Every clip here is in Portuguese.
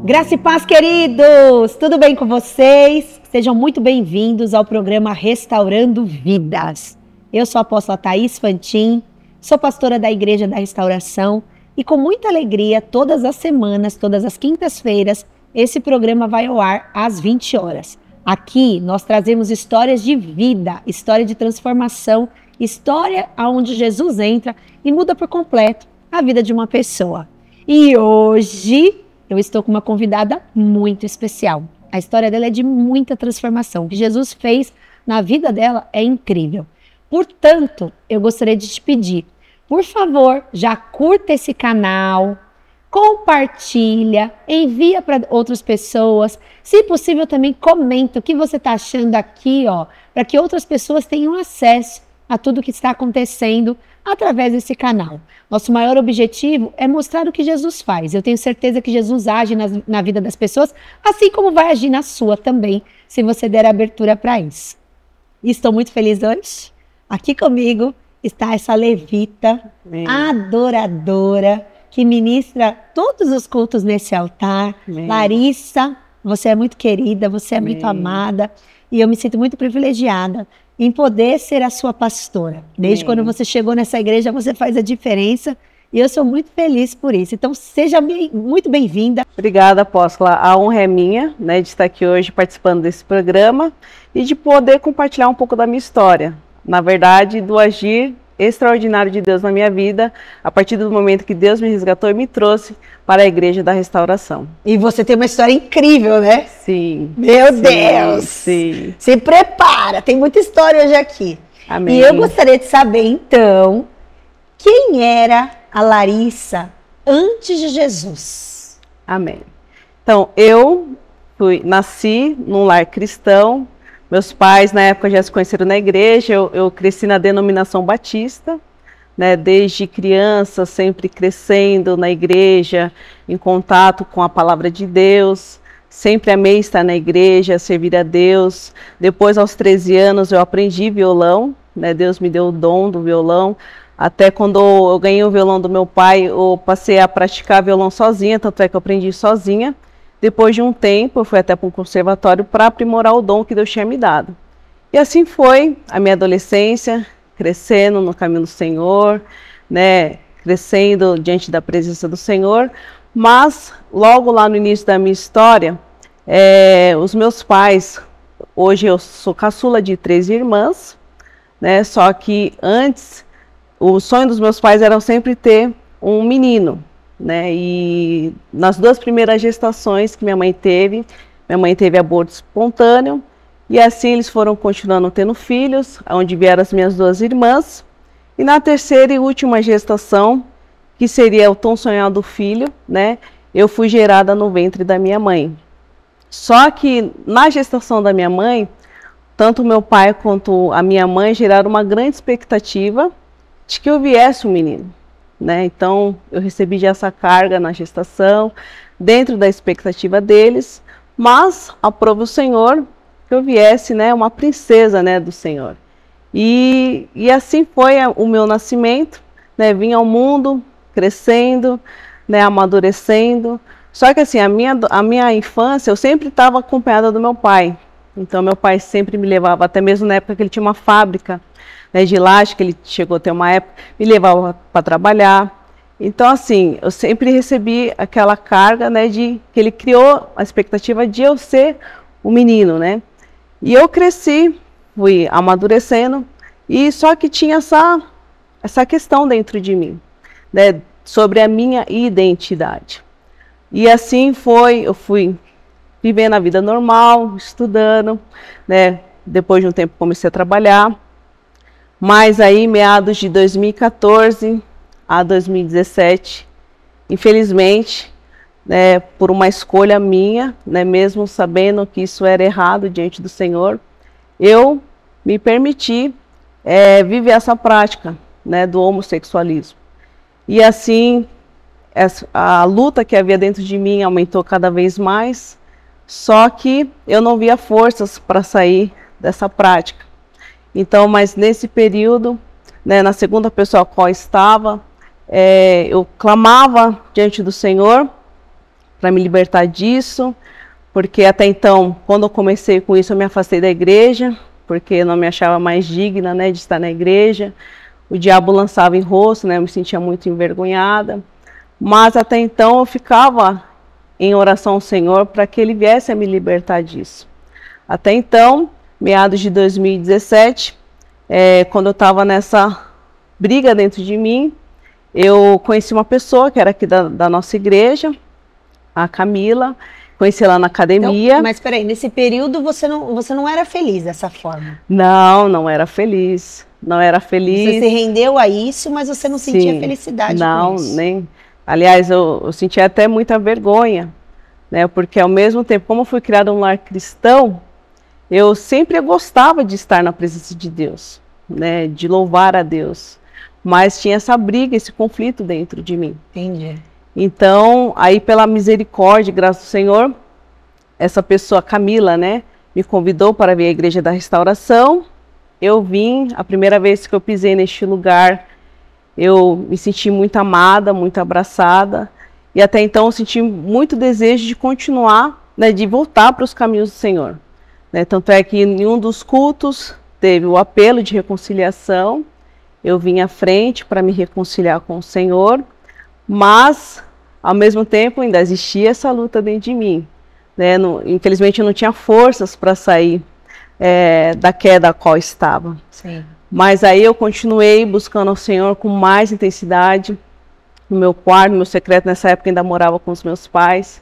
Graça e paz, queridos! Tudo bem com vocês? Sejam muito bem-vindos ao programa Restaurando Vidas. Eu sou a apóstola Thaís Fantin, sou pastora da Igreja da Restauração e com muita alegria, todas as semanas, todas as quintas-feiras, esse programa vai ao ar às 20 horas. Aqui nós trazemos histórias de vida, história de transformação, história onde Jesus entra e muda por completo a vida de uma pessoa. E hoje eu estou com uma convidada muito especial. A história dela é de muita transformação. O que Jesus fez na vida dela é incrível. Portanto, eu gostaria de te pedir, por favor, já curta esse canal, compartilha, envia para outras pessoas. Se possível, também comenta o que você está achando aqui, para que outras pessoas tenham acesso a tudo que está acontecendo através desse canal. Nosso maior objetivo é mostrar o que Jesus faz. Eu tenho certeza que Jesus age na vida das pessoas, assim como vai agir na sua também, se você der abertura para isso. E estou muito feliz hoje. Aqui comigo está essa levita, adoradora, que ministra todos os cultos nesse altar. Larissa, você é muito querida, você é muito amada, e eu me sinto muito privilegiada em poder ser a sua pastora. Desde quando você chegou nessa igreja, você faz a diferença e eu sou muito feliz por isso. Então, seja muito bem-vinda. Obrigada, apóstola. A honra é minha, de estar aqui hoje participando desse programa e de poder compartilhar um pouco da minha história. Na verdade, do agir extraordinário de Deus na minha vida, a partir do momento que Deus me resgatou e me trouxe para a Igreja da Restauração. E você tem uma história incrível, né? Sim. Meu Deus! Sim. Se prepara, tem muita história hoje aqui. Amém. E eu gostaria de saber, então, quem era a Larissa antes de Jesus? Amém. Então, eu nasci num lar cristão. Meus pais, na época, já se conheceram na igreja. Eu cresci na denominação batista, desde criança, sempre crescendo na igreja, em contato com a palavra de Deus. Sempre amei estar na igreja, servir a Deus. Depois, aos 13 anos, eu aprendi violão. Deus me deu o dom do violão. Até quando eu ganhei o violão do meu pai, eu passei a praticar violão sozinha, tanto é que eu aprendi sozinha. Depois de um tempo, eu fui até para um conservatório para aprimorar o dom que Deus tinha me dado. E assim foi a minha adolescência, crescendo no caminho do Senhor, crescendo diante da presença do Senhor. Mas, logo lá no início da minha história, os meus pais, hoje eu sou caçula de 3 irmãs, só que antes, o sonho dos meus pais era sempre ter um menino. E nas 2 primeiras gestações que minha mãe teve aborto espontâneo, e assim eles foram continuando tendo filhos, onde vieram as minhas 2 irmãs, e na 3ª e última gestação, que seria o tão sonhado filho, eu fui gerada no ventre da minha mãe. Só que na gestação da minha mãe, tanto meu pai quanto a minha mãe geraram uma grande expectativa de que eu viesse um menino. Então, eu recebi já essa carga na gestação, dentro da expectativa deles, mas aprove o Senhor que eu viesse, uma princesa, do Senhor. E assim foi o meu nascimento, vim ao mundo, crescendo, amadurecendo. Só que assim, a minha infância, eu sempre estava acompanhada do meu pai. Então, meu pai sempre me levava, até mesmo na época que ele tinha uma fábrica, de elástica, ele chegou a ter uma época, me levava para trabalhar. Então, assim, eu sempre recebi aquela carga, de que ele criou a expectativa de eu ser o menino, E eu cresci, fui amadurecendo, e só que tinha essa questão dentro de mim, sobre a minha identidade. E assim eu fui vivendo a vida normal, estudando, Depois de um tempo comecei a trabalhar. Mas aí, meados de 2014 a 2017, infelizmente, por uma escolha minha, mesmo sabendo que isso era errado diante do Senhor, eu me permiti viver essa prática, do homossexualismo. E assim, a luta que havia dentro de mim aumentou cada vez mais, só que eu não via forças para sair dessa prática. Então, mas nesse período, na segunda pessoa a qual estava, eu clamava diante do Senhor para me libertar disso, porque até então, quando eu comecei com isso, eu me afastei da igreja, porque eu não me achava mais digna, né, de estar na igreja. O diabo lançava em rosto, né, eu me sentia muito envergonhada. Mas até então eu ficava em oração ao Senhor para que Ele viesse a me libertar disso. Até então, meados de 2017, quando eu estava nessa briga dentro de mim, eu conheci uma pessoa que era aqui da nossa igreja, a Camila, conheci ela na academia. Então, mas peraí, nesse período você não era feliz dessa forma? Não era feliz, não era feliz. Você se rendeu a isso, mas você não sentia felicidade com isso? Não, nem. Aliás, eu sentia até muita vergonha, né? Porque ao mesmo tempo, como eu fui criada em um lar cristão, eu sempre gostava de estar na presença de Deus, né? De louvar a Deus. Mas tinha essa briga, esse conflito dentro de mim. Entendi. Então, aí pela misericórdia, graças ao Senhor, essa pessoa, Camila, né, me convidou para vir à Igreja da Restauração. Eu vim, a primeira vez que eu pisei neste lugar, eu me senti muito amada, muito abraçada. E até então eu senti muito desejo de continuar, né, de voltar para os caminhos do Senhor. Né? Tanto é que em um dos cultos teve o apelo de reconciliação. Eu vim à frente para me reconciliar com o Senhor, mas ao mesmo tempo ainda existia essa luta dentro de mim. Né? Infelizmente eu não tinha forças para sair da queda a qual estava. Sim. Mas aí eu continuei buscando ao Senhor com mais intensidade, no meu quarto, no meu secreto. Nessa época ainda morava com os meus pais,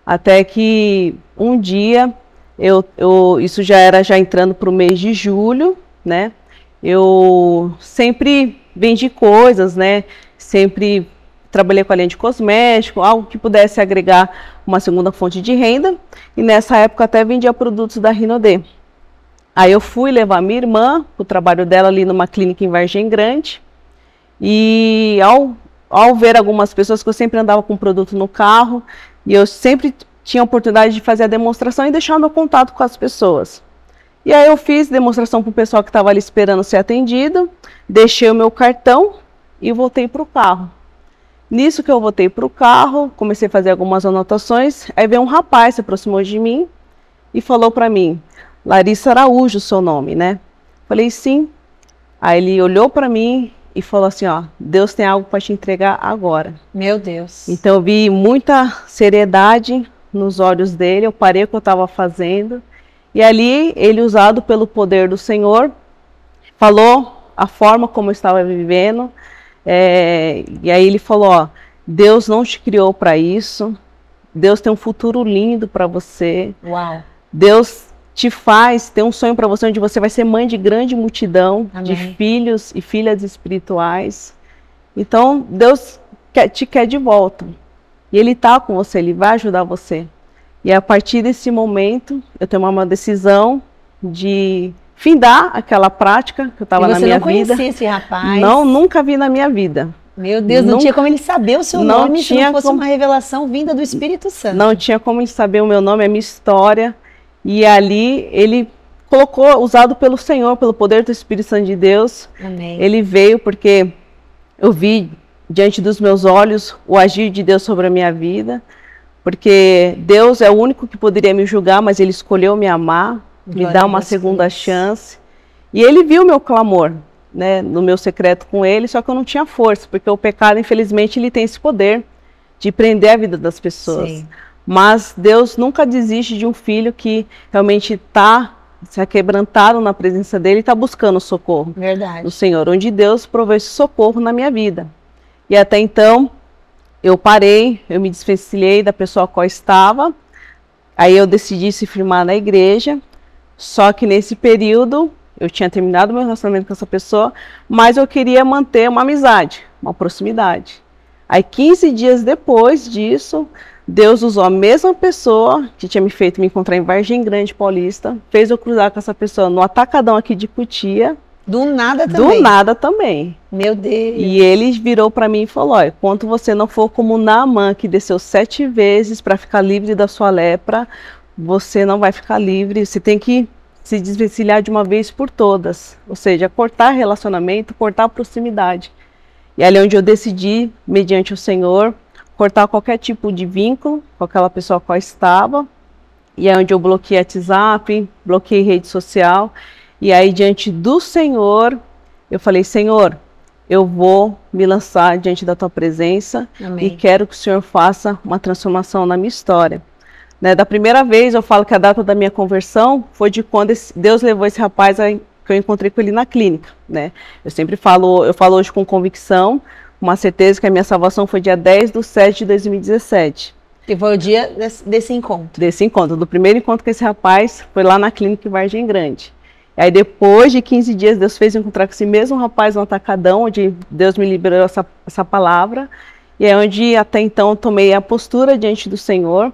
até que um dia, isso já era entrando para o mês de julho, né? Eu sempre vendi coisas, né? Sempre trabalhei com a linha de cosmético, algo que pudesse agregar uma segunda fonte de renda. E nessa época até vendia produtos da Rinodê. Aí eu fui levar minha irmã para o trabalho dela ali numa clínica em Vargem Grande. E ao ver algumas pessoas, que eu sempre andava com produto no carro, e eu sempre tinha a oportunidade de fazer a demonstração e deixar meu contato com as pessoas. E aí eu fiz demonstração para o pessoal que estava ali esperando ser atendido, deixei o meu cartão e voltei para o carro. Nisso que eu voltei para o carro, comecei a fazer algumas anotações, aí veio um rapaz, se aproximou de mim e falou para mim: Larissa Araújo, o seu nome, né? Falei, sim. Aí ele olhou para mim e falou assim, ó, Deus tem algo para te entregar agora. Meu Deus. Então eu vi muita seriedade nos olhos dele, eu parei o que eu estava fazendo, e ali ele, usado pelo poder do Senhor, falou a forma como eu estava vivendo, e aí ele falou, ó, Deus não te criou para isso, Deus tem um futuro lindo para você. Uau. Deus tem um sonho para você, onde você vai ser mãe de grande multidão. Amém. De filhos e filhas espirituais. Então, Deus te quer de volta. E Ele está com você, Ele vai ajudar você. E a partir desse momento, eu tomei uma decisão de findar aquela prática que eu estava na minha vida. Você não conhecia esse rapaz? Não, nunca vi na minha vida. Meu Deus, não tinha como ele saber o seu nome se não fosse uma revelação vinda do Espírito Santo. Não tinha como ele saber o meu nome, a minha história. E ali ele colocou, usado pelo Senhor, pelo poder do Espírito Santo de Deus. Amém. Ele veio porque eu vi diante dos meus olhos o agir de Deus sobre a minha vida. Porque Deus é o único que poderia me julgar, mas Ele escolheu me amar, me dar uma segunda chance. E Ele viu meu clamor, né, no meu secreto com Ele, só que eu não tinha força, porque o pecado, infelizmente, ele tem esse poder de prender a vida das pessoas. Sim. Mas Deus nunca desiste de um filho que realmente está se aquebrantado na presença dele e está buscando socorro. Verdade. Do Senhor, onde Deus proveu esse socorro na minha vida. E até então, eu parei, eu me desvencilhei da pessoa a qual estava, aí eu decidi se firmar na igreja, só que nesse período, eu tinha terminado meu relacionamento com essa pessoa, mas eu queria manter uma amizade, uma proximidade. Aí 15 dias depois disso, Deus usou a mesma pessoa que tinha me feito me encontrar em Vargem Grande Paulista, fez eu cruzar com essa pessoa no Atacadão aqui de Cotia. Do nada também? Do nada também. Meu Deus. E ele virou para mim e falou, olha, enquanto você não for como Naamã, que desceu 7 vezes para ficar livre da sua lepra, você não vai ficar livre, você tem que se desvencilhar de uma vez por todas. Ou seja, cortar relacionamento, cortar proximidade. E ali onde eu decidi, mediante o Senhor, cortar qualquer tipo de vínculo com aquela pessoa com a qual estava. E é onde eu bloqueei WhatsApp, bloqueei rede social. E aí, diante do Senhor, eu falei, Senhor, eu vou me lançar diante da tua presença. Amém. E quero que o Senhor faça uma transformação na minha história. Né, da primeira vez, eu falo que a data da minha conversão foi de quando Deus levou esse rapaz que eu encontrei com ele na clínica. Né? Eu sempre falo, eu falo hoje com convicção, uma certeza que a minha salvação foi dia 10/7/2017. Que foi o dia desse encontro. Desse encontro, do primeiro encontro com esse rapaz, foi lá na clínica em Vargem Grande. Aí depois de 15 dias, Deus fez eu encontrar com esse mesmo rapaz no Atacadão, onde Deus me liberou essa palavra. E é onde até então eu tomei a postura diante do Senhor,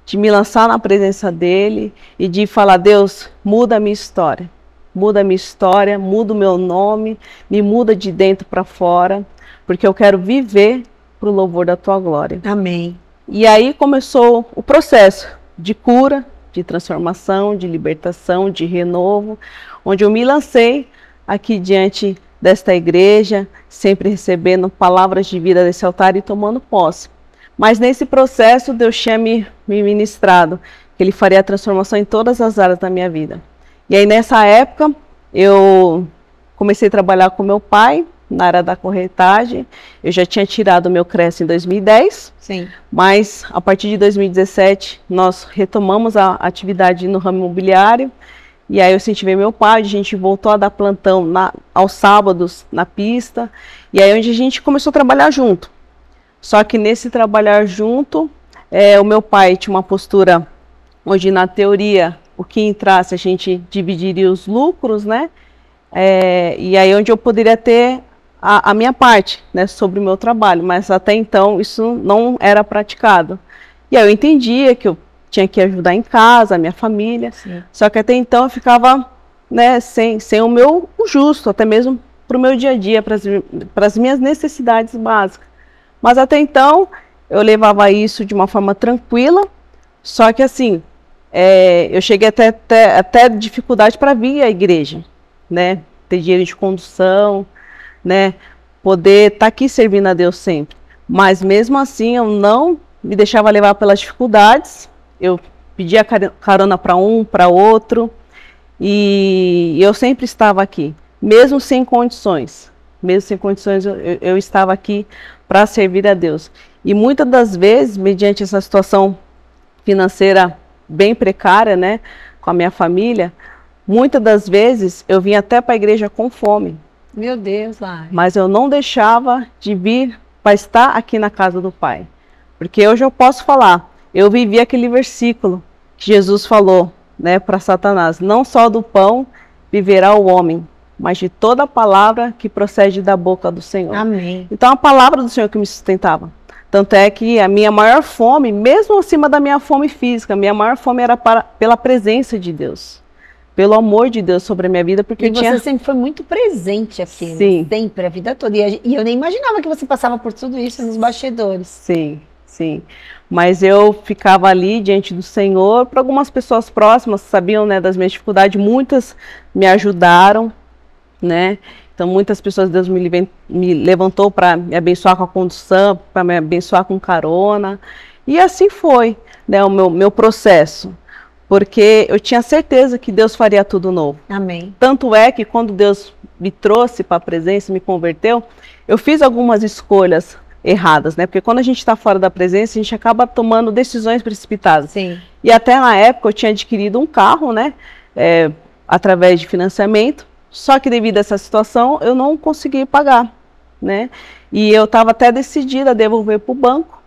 de me lançar na presença dele e de falar, Deus, muda a minha história. Muda a minha história, muda o meu nome, me muda de dentro para fora, porque eu quero viver para o louvor da tua glória. Amém. E aí começou o processo de cura, de transformação, de libertação, de renovo, onde eu me lancei aqui diante desta igreja, sempre recebendo palavras de vida desse altar e tomando posse. Mas nesse processo Deus tinha me ministrado que Ele faria a transformação em todas as áreas da minha vida. E aí nessa época eu comecei a trabalhar com meu pai na área da corretagem. Eu já tinha tirado o meu CRES em 2010, sim. Mas a partir de 2017 nós retomamos a atividade no ramo imobiliário. E aí eu incentivei meu pai, a gente voltou a dar plantão aos sábados na pista. E aí onde a gente começou a trabalhar junto. Só que nesse trabalhar junto, o meu pai tinha uma postura onde na teoria o que entrasse a gente dividiria os lucros, né? E aí onde eu poderia ter a minha parte, né, sobre o meu trabalho, mas até então isso não era praticado. E aí eu entendia que eu tinha que ajudar em casa, a minha família, sim. Só que até então eu ficava, né, sem o justo, até mesmo para o meu dia a dia, para as minhas necessidades básicas. Mas até então eu levava isso de uma forma tranquila, só que assim, eu cheguei até dificuldade para vir à igreja, né, ter dinheiro de condução, né, poder estar aqui servindo a Deus sempre. Mas mesmo assim eu não me deixava levar pelas dificuldades, eu pedia carona para um, para outro, e eu sempre estava aqui, mesmo sem condições. Mesmo sem condições, eu estava aqui para servir a Deus. E muitas das vezes, mediante essa situação financeira bem precária, né, com a minha família, muitas das vezes eu vinha até para a igreja com fome. Meu Deus, ai. Mas eu não deixava de vir para estar aqui na casa do Pai. Porque hoje eu posso falar, eu vivi aquele versículo que Jesus falou, né, para Satanás, não só do pão viverá o homem, mas de toda a palavra que procede da boca do Senhor. Amém. Então a palavra do Senhor que me sustentava. Tanto é que a minha maior fome, mesmo acima da minha fome física, a minha maior fome era pela presença de Deus. Pelo amor de Deus sobre a minha vida, porque você sempre foi muito presente aqui, sim. Sempre, a vida toda. E eu nem imaginava que você passava por tudo isso nos bastidores. Sim, sim. Mas eu ficava ali diante do Senhor, para algumas pessoas próximas, sabiam, né, das minhas dificuldades, muitas me ajudaram, né? Então muitas pessoas, Deus me levantou para me abençoar com a condução, para me abençoar com carona. E assim foi, né, o meu processo. Porque eu tinha certeza que Deus faria tudo novo. Amém. Tanto é que quando Deus me trouxe para a presença, me converteu, eu fiz algumas escolhas erradas, né? Porque quando a gente está fora da presença, a gente acaba tomando decisões precipitadas. Sim. E até na época eu tinha adquirido um carro, né? Através de financiamento. Só que devido a essa situação, eu não consegui pagar, né? E eu estava até decidida a devolver para o banco.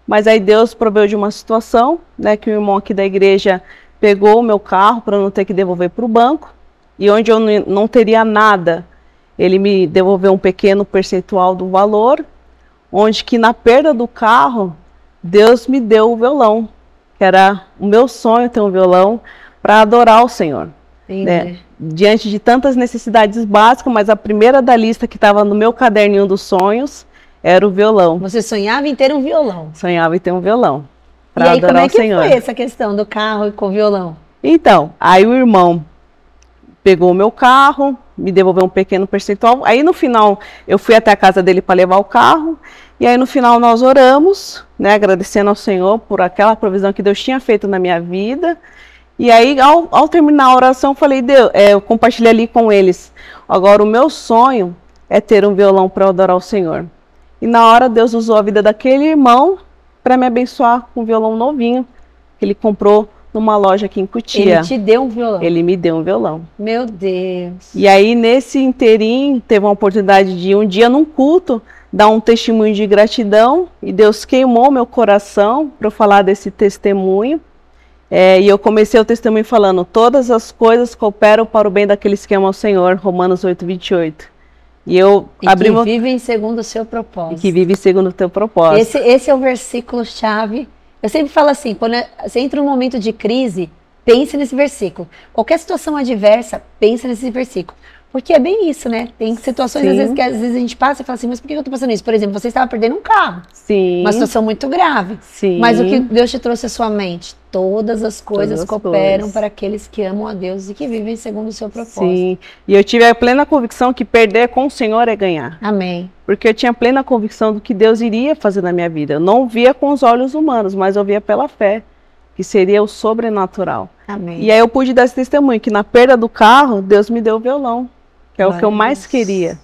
Mas aí Deus proveu de uma situação, né? Que o irmão aqui da igreja pegou o meu carro para eu não ter que devolver para o banco, e onde eu não teria nada, ele me devolveu um pequeno percentual do valor, onde que na perda do carro, Deus me deu o violão, que era o meu sonho ter um violão para adorar o Senhor. Né? Diante de tantas necessidades básicas, mas a primeira da lista que estava no meu caderninho dos sonhos era o violão. Você sonhava em ter um violão? Sonhava em ter um violão. E aí, como é que foi essa questão do carro com o violão? Então, aí o irmão pegou o meu carro, me devolveu um pequeno percentual. Aí no final eu fui até a casa dele para levar o carro, e aí no final nós oramos, né, agradecendo ao Senhor por aquela provisão que Deus tinha feito na minha vida. E aí ao terminar a oração eu falei, Deus, eu compartilhei ali com eles, agora o meu sonho é ter um violão para adorar o Senhor. E na hora Deus usou a vida daquele irmão para me abençoar com um violão novinho que ele comprou numa loja aqui em Cotia. Ele te deu um violão? Ele me deu um violão. Meu Deus. E aí, nesse interim, teve uma oportunidade de um dia num culto, dar um testemunho de gratidão, e Deus queimou meu coração para eu falar desse testemunho. E eu comecei o testemunho falando, todas as coisas cooperam para o bem daqueles que amam o Senhor, Romanos 8:28. E abri que vivem segundo o seu propósito. E que vivem segundo o teu propósito. Esse é o versículo-chave. Eu sempre falo assim, quando você entra num momento de crise, pense nesse versículo. Qualquer situação adversa, pense nesse versículo. Porque é bem isso, né? Tem situações, às vezes, que às vezes a gente passa e fala assim, mas por que eu tô passando isso? Por exemplo, você estava perdendo um carro. Sim. Uma situação muito grave. Sim. Mas o que Deus te trouxe à sua mente? Todas as coisas cooperam para aqueles que amam a Deus e que vivem segundo o seu propósito. Sim. E eu tive a plena convicção que perder com o Senhor é ganhar. Amém. Porque eu tinha plena convicção do que Deus iria fazer na minha vida. Eu não via com os olhos humanos, mas eu via pela fé, que seria o sobrenatural. Amém. E aí eu pude dar esse testemunho, que na perda do carro, Deus me deu o violão, que é o que eu mais queria.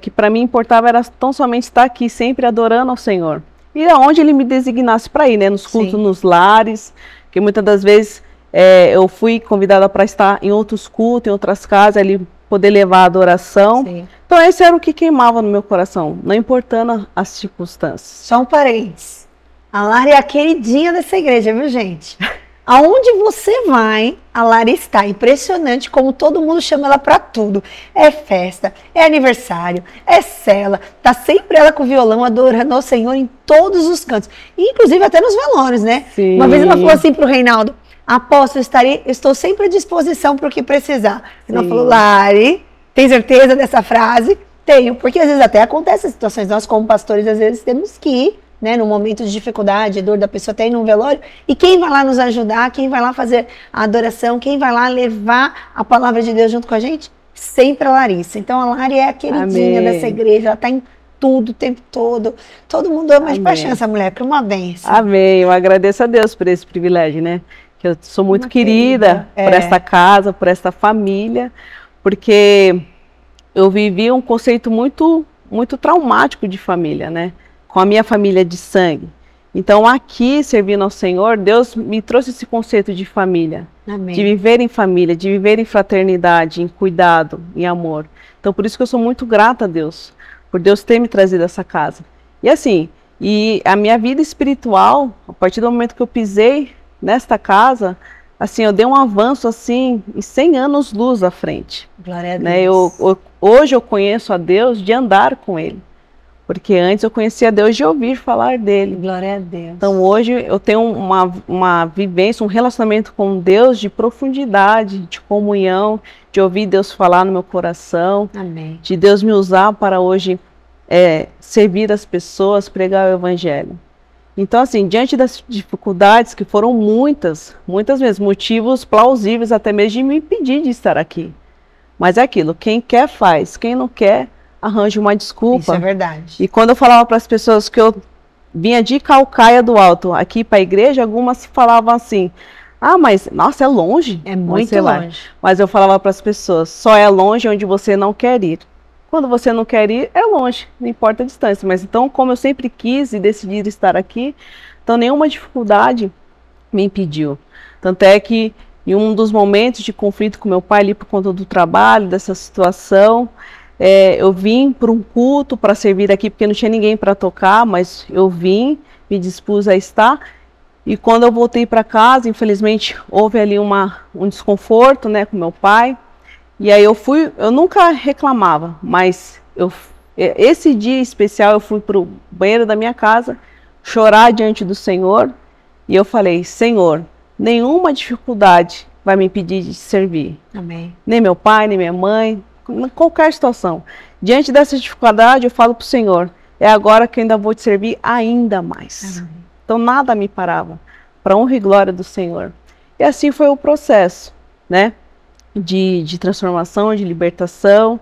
Que para mim importava era tão somente estar aqui, sempre adorando ao Senhor. E aonde Ele me designasse para ir, né? Nos cultos, Sim. nos lares, que muitas das vezes eu fui convidada para estar em outros cultos, em outras casas, ali poder levar a adoração. Sim. Então esse era o que queimava no meu coração, não importando as circunstâncias. Só um parênteses. A Lara é a queridinha dessa igreja, viu, gente? Aonde você vai, a Lara está. Impressionante como todo mundo chama ela para tudo. É festa, é aniversário, é cela. Tá sempre ela com o violão adorando ao Senhor em todos os cantos. Inclusive até nos velórios, né? Sim. Uma vez ela falou assim pro Reinaldo, apóstolo, estou sempre à disposição para o que precisar. Ela falou, Lari, tem certeza dessa frase? Tenho, porque às vezes até acontecem situações, nós como pastores às vezes temos que ir, né, no momento de dificuldade, dor da pessoa até ir num velório, e quem vai lá nos ajudar, quem vai lá fazer a adoração, quem vai lá levar a palavra de Deus junto com a gente? Sempre a Larissa. Então a Lari é a queridinha dessa igreja, ela está em tudo, o tempo todo. Todo mundo ama de paixão essa mulher, que é uma bênção. Amém, eu agradeço a Deus por esse privilégio, né? Que eu sou muito querida por esta casa, por esta família, porque eu vivi um conceito muito, muito traumático de família, né? Com a minha família de sangue. Então aqui, servindo ao Senhor, Deus me trouxe esse conceito de família. Amém. De viver em família, de viver em fraternidade, em cuidado, em amor. Então por isso que eu sou muito grata a Deus, por Deus ter me trazido essa casa. E assim, e a minha vida espiritual, a partir do momento que eu pisei nesta casa, assim, eu dei um avanço assim, em 100 anos luz à frente. Glória a Deus. Né? Hoje eu conheço a Deus de andar com Ele. Porque antes eu conhecia Deus de ouvir falar dele. Glória a Deus. Então hoje eu tenho uma vivência, um relacionamento com Deus de profundidade, de comunhão, de ouvir Deus falar no meu coração. Amém. De Deus me usar para hoje servir as pessoas, pregar o evangelho. Então assim, diante das dificuldades, que foram muitas vezes, motivos plausíveis até mesmo de me impedir de estar aqui. Mas é aquilo, quem quer faz, quem não quer arranja uma desculpa. Isso é verdade. E quando eu falava para as pessoas que eu vinha de Calcaia do Alto aqui para a igreja, algumas falavam assim, mas nossa, é longe. É muito longe. Mas eu falava para as pessoas, só é longe onde você não quer ir. Quando você não quer ir, é longe, não importa a distância. Mas então, como eu sempre quis e decidi estar aqui, então nenhuma dificuldade me impediu. Tanto é que em um dos momentos de conflito com meu pai ali por conta do trabalho, dessa situação, eu vim para um culto para servir aqui, porque não tinha ninguém para tocar, mas eu vim, me dispus a estar. E quando eu voltei para casa, infelizmente, houve ali um desconforto, né, com meu pai. E aí eu nunca reclamava, mas esse dia especial eu fui para o banheiro da minha casa, chorar diante do Senhor. E eu falei, Senhor, nenhuma dificuldade vai me impedir de servir. Amém. Nem meu pai, nem minha mãe, em qualquer situação. Diante dessa dificuldade, eu falo para o Senhor, é agora que eu ainda vou te servir ainda mais. Amém. Então nada me parava, para honra e glória do Senhor. E assim foi o processo, né? de transformação, de libertação.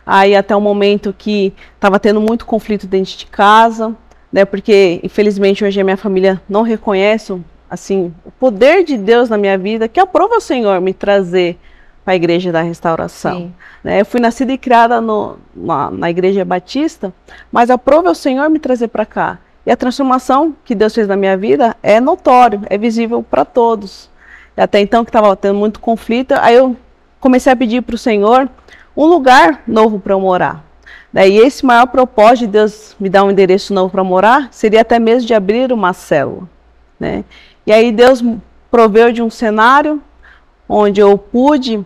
Aí até o momento que estava tendo muito conflito dentro de casa, né? Porque infelizmente hoje a minha família não reconhece assim o poder de Deus na minha vida, que aprova o Senhor me trazer para a Igreja da Restauração. Né? Eu fui nascida e criada na Igreja Batista, mas aprova o Senhor me trazer para cá. E a transformação que Deus fez na minha vida é notório, é visível para todos. E até então que estava tendo muito conflito, aí eu comecei a pedir para o Senhor um lugar novo para eu morar. E esse maior propósito de Deus me dar um endereço novo para morar seria até mesmo de abrir uma célula. Né? E aí Deus proveu de um cenário onde eu pude,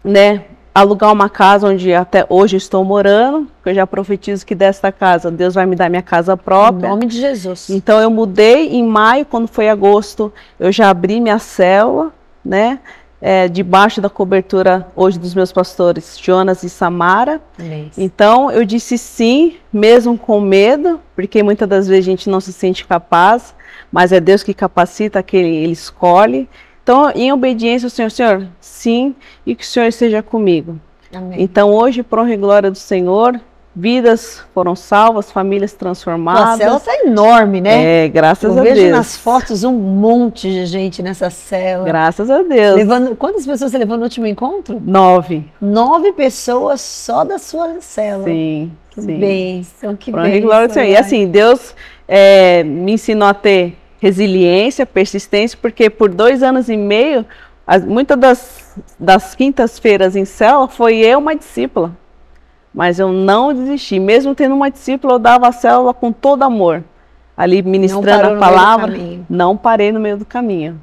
né, alugar uma casa onde até hoje estou morando, que eu já profetizo que desta casa Deus vai me dar minha casa própria. Em nome de Jesus. Então eu mudei em maio, quando foi agosto, eu já abri minha célula, né, debaixo da cobertura hoje dos meus pastores Jonas e Samara. Então eu disse sim, mesmo com medo, porque muitas das vezes a gente não se sente capaz, mas é Deus que capacita, que Ele escolhe. Então, em obediência ao Senhor, sim, e que o Senhor esteja comigo. Amém. Então, hoje, por honra e glória do Senhor, vidas foram salvas, famílias transformadas. A célula está enorme, né? Graças a Deus. Eu vejo nas fotos um monte de gente nessa célula. Graças a Deus. Quantas pessoas você levou no último encontro? 9. 9 pessoas só da sua célula. Sim, que sim. Bênção, que por honra e glória do Senhor. Né? E assim, Deus me ensinou a ter resiliência, persistência, porque por 2 anos e meio, muitas das quintas-feiras em célula, foi eu uma discípula. Mas eu não desisti. Mesmo tendo uma discípula, eu dava a célula com todo amor. Ali ministrando a palavra, não parei no meio do caminho.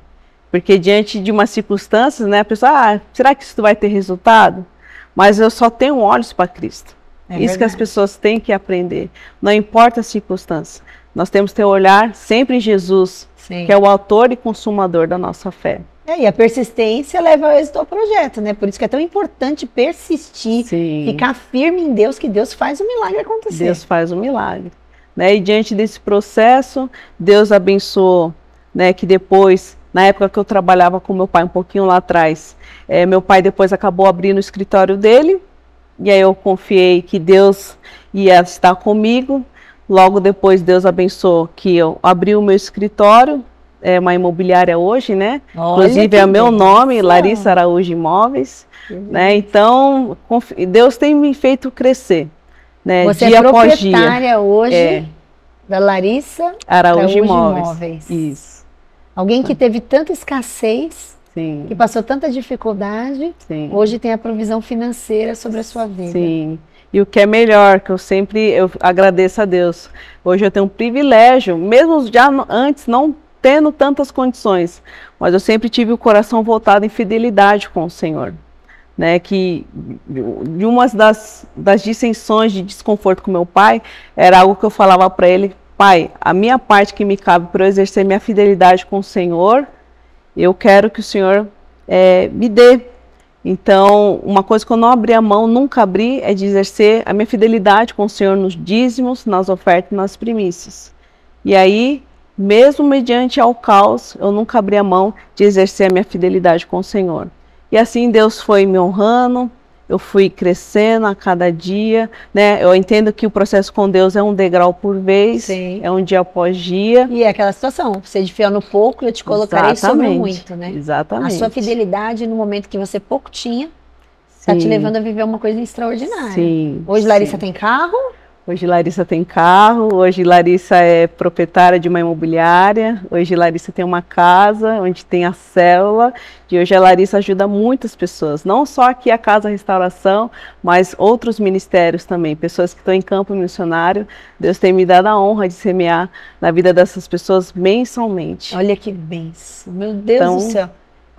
Porque diante de umas circunstâncias, né, a pessoa, será que isso vai ter resultado? Mas eu só tenho olhos para Cristo. Isso que as pessoas têm que aprender. Não importa a circunstância. Nós temos que ter o olhar sempre em Jesus, sim, que é o autor e consumador da nossa fé. E a persistência leva ao êxito ao projeto, né? Por isso que é tão importante persistir, sim, ficar firme em Deus, que Deus faz o milagre acontecer. Deus faz o milagre. Né? E diante desse processo, Deus abençoou, né, que depois, na época que eu trabalhava com meu pai, um pouquinho lá atrás, meu pai depois acabou abrindo o escritório dele, e aí eu confiei que Deus ia estar comigo. Logo depois Deus abençoou que eu abri o meu escritório, uma imobiliária hoje, né? Olha, inclusive é o meu nome, Larissa Araújo Imóveis, né? Então Deus tem me feito crescer, né? Você dia é após dia. Proprietária hoje da Larissa Araújo Imóveis. Isso. Alguém que teve tanta escassez, sim, que passou tanta dificuldade, sim, hoje tem a provisão financeira sobre a sua vida. Sim. E o que é melhor, que eu agradeço a Deus. Hoje eu tenho um privilégio, mesmo já antes não tendo tantas condições, mas eu sempre tive o coração voltado em fidelidade com o Senhor. Né, que de umas das dissensões de desconforto com meu pai, era algo que eu falava para ele: pai, a minha parte que me cabe para eu exercer minha fidelidade com o Senhor, eu quero que o Senhor me dê. Então, uma coisa que eu não abri a mão, nunca abri, é de exercer a minha fidelidade com o Senhor nos dízimos, nas ofertas e nas primícias. E aí, mesmo mediante ao caos, eu nunca abri a mão de exercer a minha fidelidade com o Senhor. E assim Deus foi me honrando, eu fui crescendo a cada dia, né? Eu entendo que o processo com Deus é um degrau por vez, sim, é um dia após dia. E é aquela situação, você edificar no pouco, eu te colocarei sobre muito, né? Exatamente. A sua fidelidade no momento que você pouco tinha, está te levando a viver uma coisa extraordinária. Sim. Hoje Larissa tem carro? Hoje Larissa tem carro, hoje Larissa é proprietária de uma imobiliária, hoje Larissa tem uma casa onde tem a célula, e hoje a Larissa ajuda muitas pessoas, não só aqui a Casa Restauração, mas outros ministérios também, pessoas que estão em campo missionário. Deus tem me dado a honra de semear na vida dessas pessoas mensalmente. Olha que bênção, meu Deus do céu.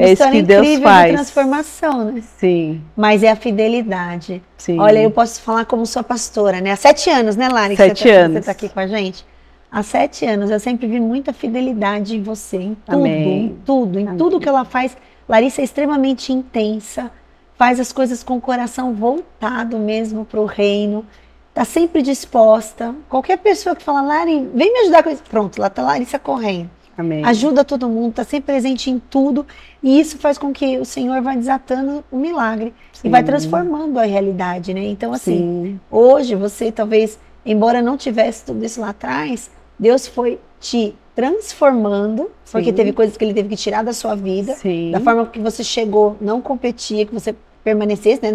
É isso que Deus faz. De transformação, né? Sim. Mas é a fidelidade. Sim. Olha, eu posso falar como sua pastora, né? Há 7 anos, né, Lari? 7 anos. Você está aqui com a gente. Há 7 anos, eu sempre vi muita fidelidade em você, em tudo, amém, em tudo, em amém, tudo que ela faz. Larissa é extremamente intensa, faz as coisas com o coração voltado mesmo para o reino, está sempre disposta. Qualquer pessoa que fala, Lari, vem me ajudar com isso. Pronto, lá está a Larissa correndo. Amém. Ajuda todo mundo, está sempre presente em tudo. E isso faz com que o Senhor vá desatando o milagre. Sim. E vai transformando a realidade, né? Então, assim, Sim. hoje você talvez, embora não tivesse tudo isso lá atrás, Deus foi te transformando, porque Sim. teve coisas que Ele teve que tirar da sua vida, Sim. da forma que você chegou, não competia, que você permanecesse, né?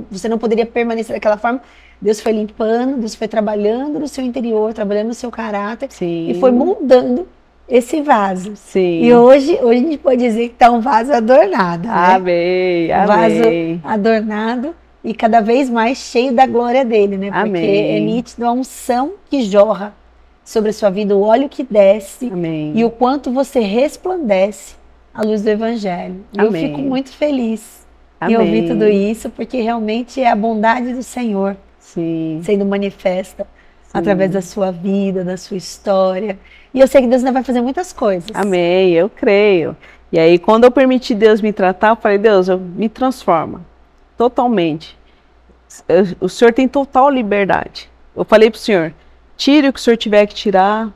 Você não poderia permanecer daquela forma. Deus foi limpando, Deus foi trabalhando no seu interior, trabalhando no seu caráter. Sim. E foi moldando esse vaso. Sim. E hoje a gente pode dizer que está um vaso adornado, né? Amém, Um vaso amém. adornado e cada vez mais cheio da glória dele, né? Porque Amém. é nítido a unção que jorra sobre a sua vida, o óleo que desce. Amém. E o quanto você resplandece à luz do Evangelho. E eu Amém. fico muito feliz em Amém. ouvir tudo isso, porque realmente é a bondade do Senhor Sim. sendo manifesta Sim. através da sua vida, da sua história. E eu sei que Deus ainda vai fazer muitas coisas. Amém, eu creio. E aí, quando eu permiti Deus me tratar, eu falei, Deus, me transforma totalmente. O Senhor tem total liberdade. Eu falei para o Senhor, tire o que o Senhor tiver que tirar,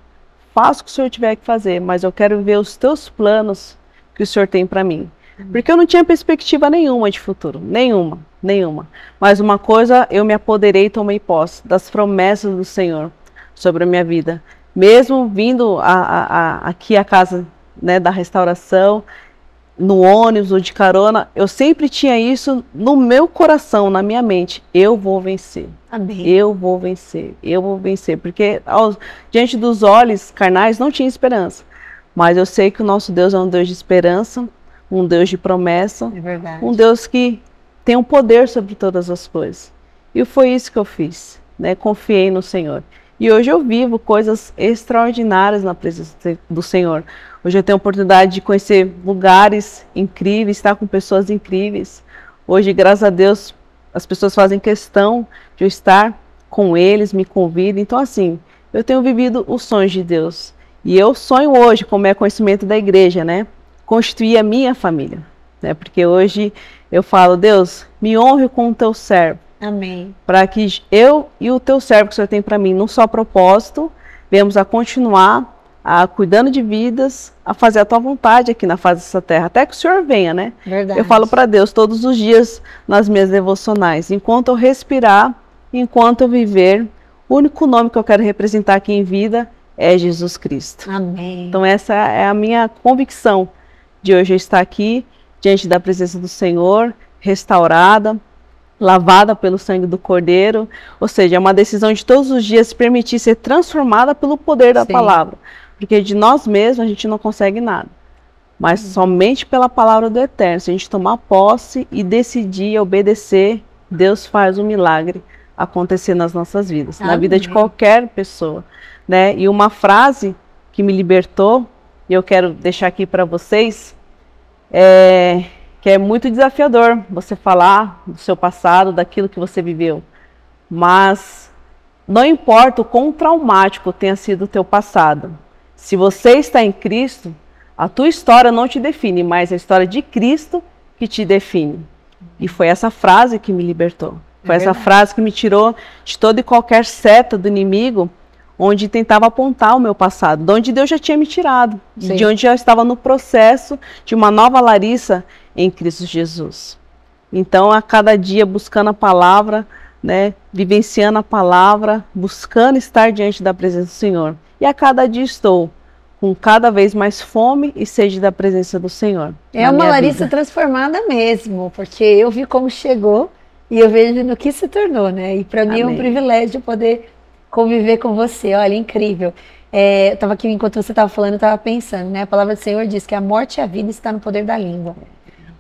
faça o que o Senhor tiver que fazer, mas eu quero ver os teus planos que o Senhor tem para mim. Porque eu não tinha perspectiva nenhuma de futuro, nenhuma. Mas uma coisa, eu me apoderei e tomei posse das promessas do Senhor sobre a minha vida. Mesmo vindo aqui à casa, né, da restauração, no ônibus ou de carona, eu sempre tinha isso no meu coração, na minha mente. Eu vou vencer. Amém. Eu vou vencer. Eu vou vencer. Porque diante dos olhos carnais não tinha esperança. Mas eu sei que o nosso Deus é um Deus de esperança, um Deus de promessa, É verdade. um Deus que tem um poder sobre todas as coisas. E foi isso que eu fiz, né? Confiei no Senhor. E hoje eu vivo coisas extraordinárias na presença do Senhor. Hoje eu tenho a oportunidade de conhecer lugares incríveis, estar com pessoas incríveis. Hoje, graças a Deus, as pessoas fazem questão de eu estar com eles, me convidam. Então, assim, eu tenho vivido os sonhos de Deus. E eu sonho hoje, como é conhecimento da igreja, né? Constituir a minha família, né? Porque hoje eu falo, Deus, me honre com o teu servo. Amém. Para que eu e o teu servo que o Senhor tem para mim, num só propósito, venhamos a continuar cuidando de vidas, a fazer a tua vontade aqui na face dessa terra, até que o Senhor venha, né? Verdade. Eu falo para Deus todos os dias nas minhas devocionais, enquanto eu respirar, enquanto eu viver, o único nome que eu quero representar aqui em vida é Jesus Cristo. Amém. Então essa é a minha convicção de hoje eu estar aqui, diante da presença do Senhor, restaurada, lavada pelo sangue do Cordeiro, ou seja, é uma decisão de todos os dias se permitir ser transformada pelo poder da palavra, porque de nós mesmos a gente não consegue nada, mas somente pela palavra do Eterno, se a gente tomar posse e decidir obedecer, Deus faz um milagre acontecer nas nossas vidas, na vida de qualquer pessoa, né? E uma frase que me libertou, e eu quero deixar aqui para vocês, que é muito desafiador você falar do seu passado, daquilo que você viveu. Mas não importa o quão traumático tenha sido o teu passado. Se você está em Cristo, a tua história não te define, mas a história de Cristo que te define. E foi essa frase que me libertou. Foi essa frase que me tirou de toda e qualquer seta do inimigo, onde tentava apontar o meu passado, de onde Deus já tinha me tirado, de onde eu estava no processo de uma nova Larissa em Cristo Jesus. Então, a cada dia buscando a palavra, né, vivenciando a palavra, buscando estar diante da presença do Senhor. E a cada dia estou com cada vez mais fome e sede da presença do Senhor. É uma Larissa transformada mesmo, porque eu vi como chegou e eu vejo no que se tornou, né? E para mim é um privilégio poder conviver com você. Olha, incrível. Eu estava aqui, enquanto você estava falando, eu estava pensando, né? A palavra do Senhor diz que a morte e a vida está no poder da língua.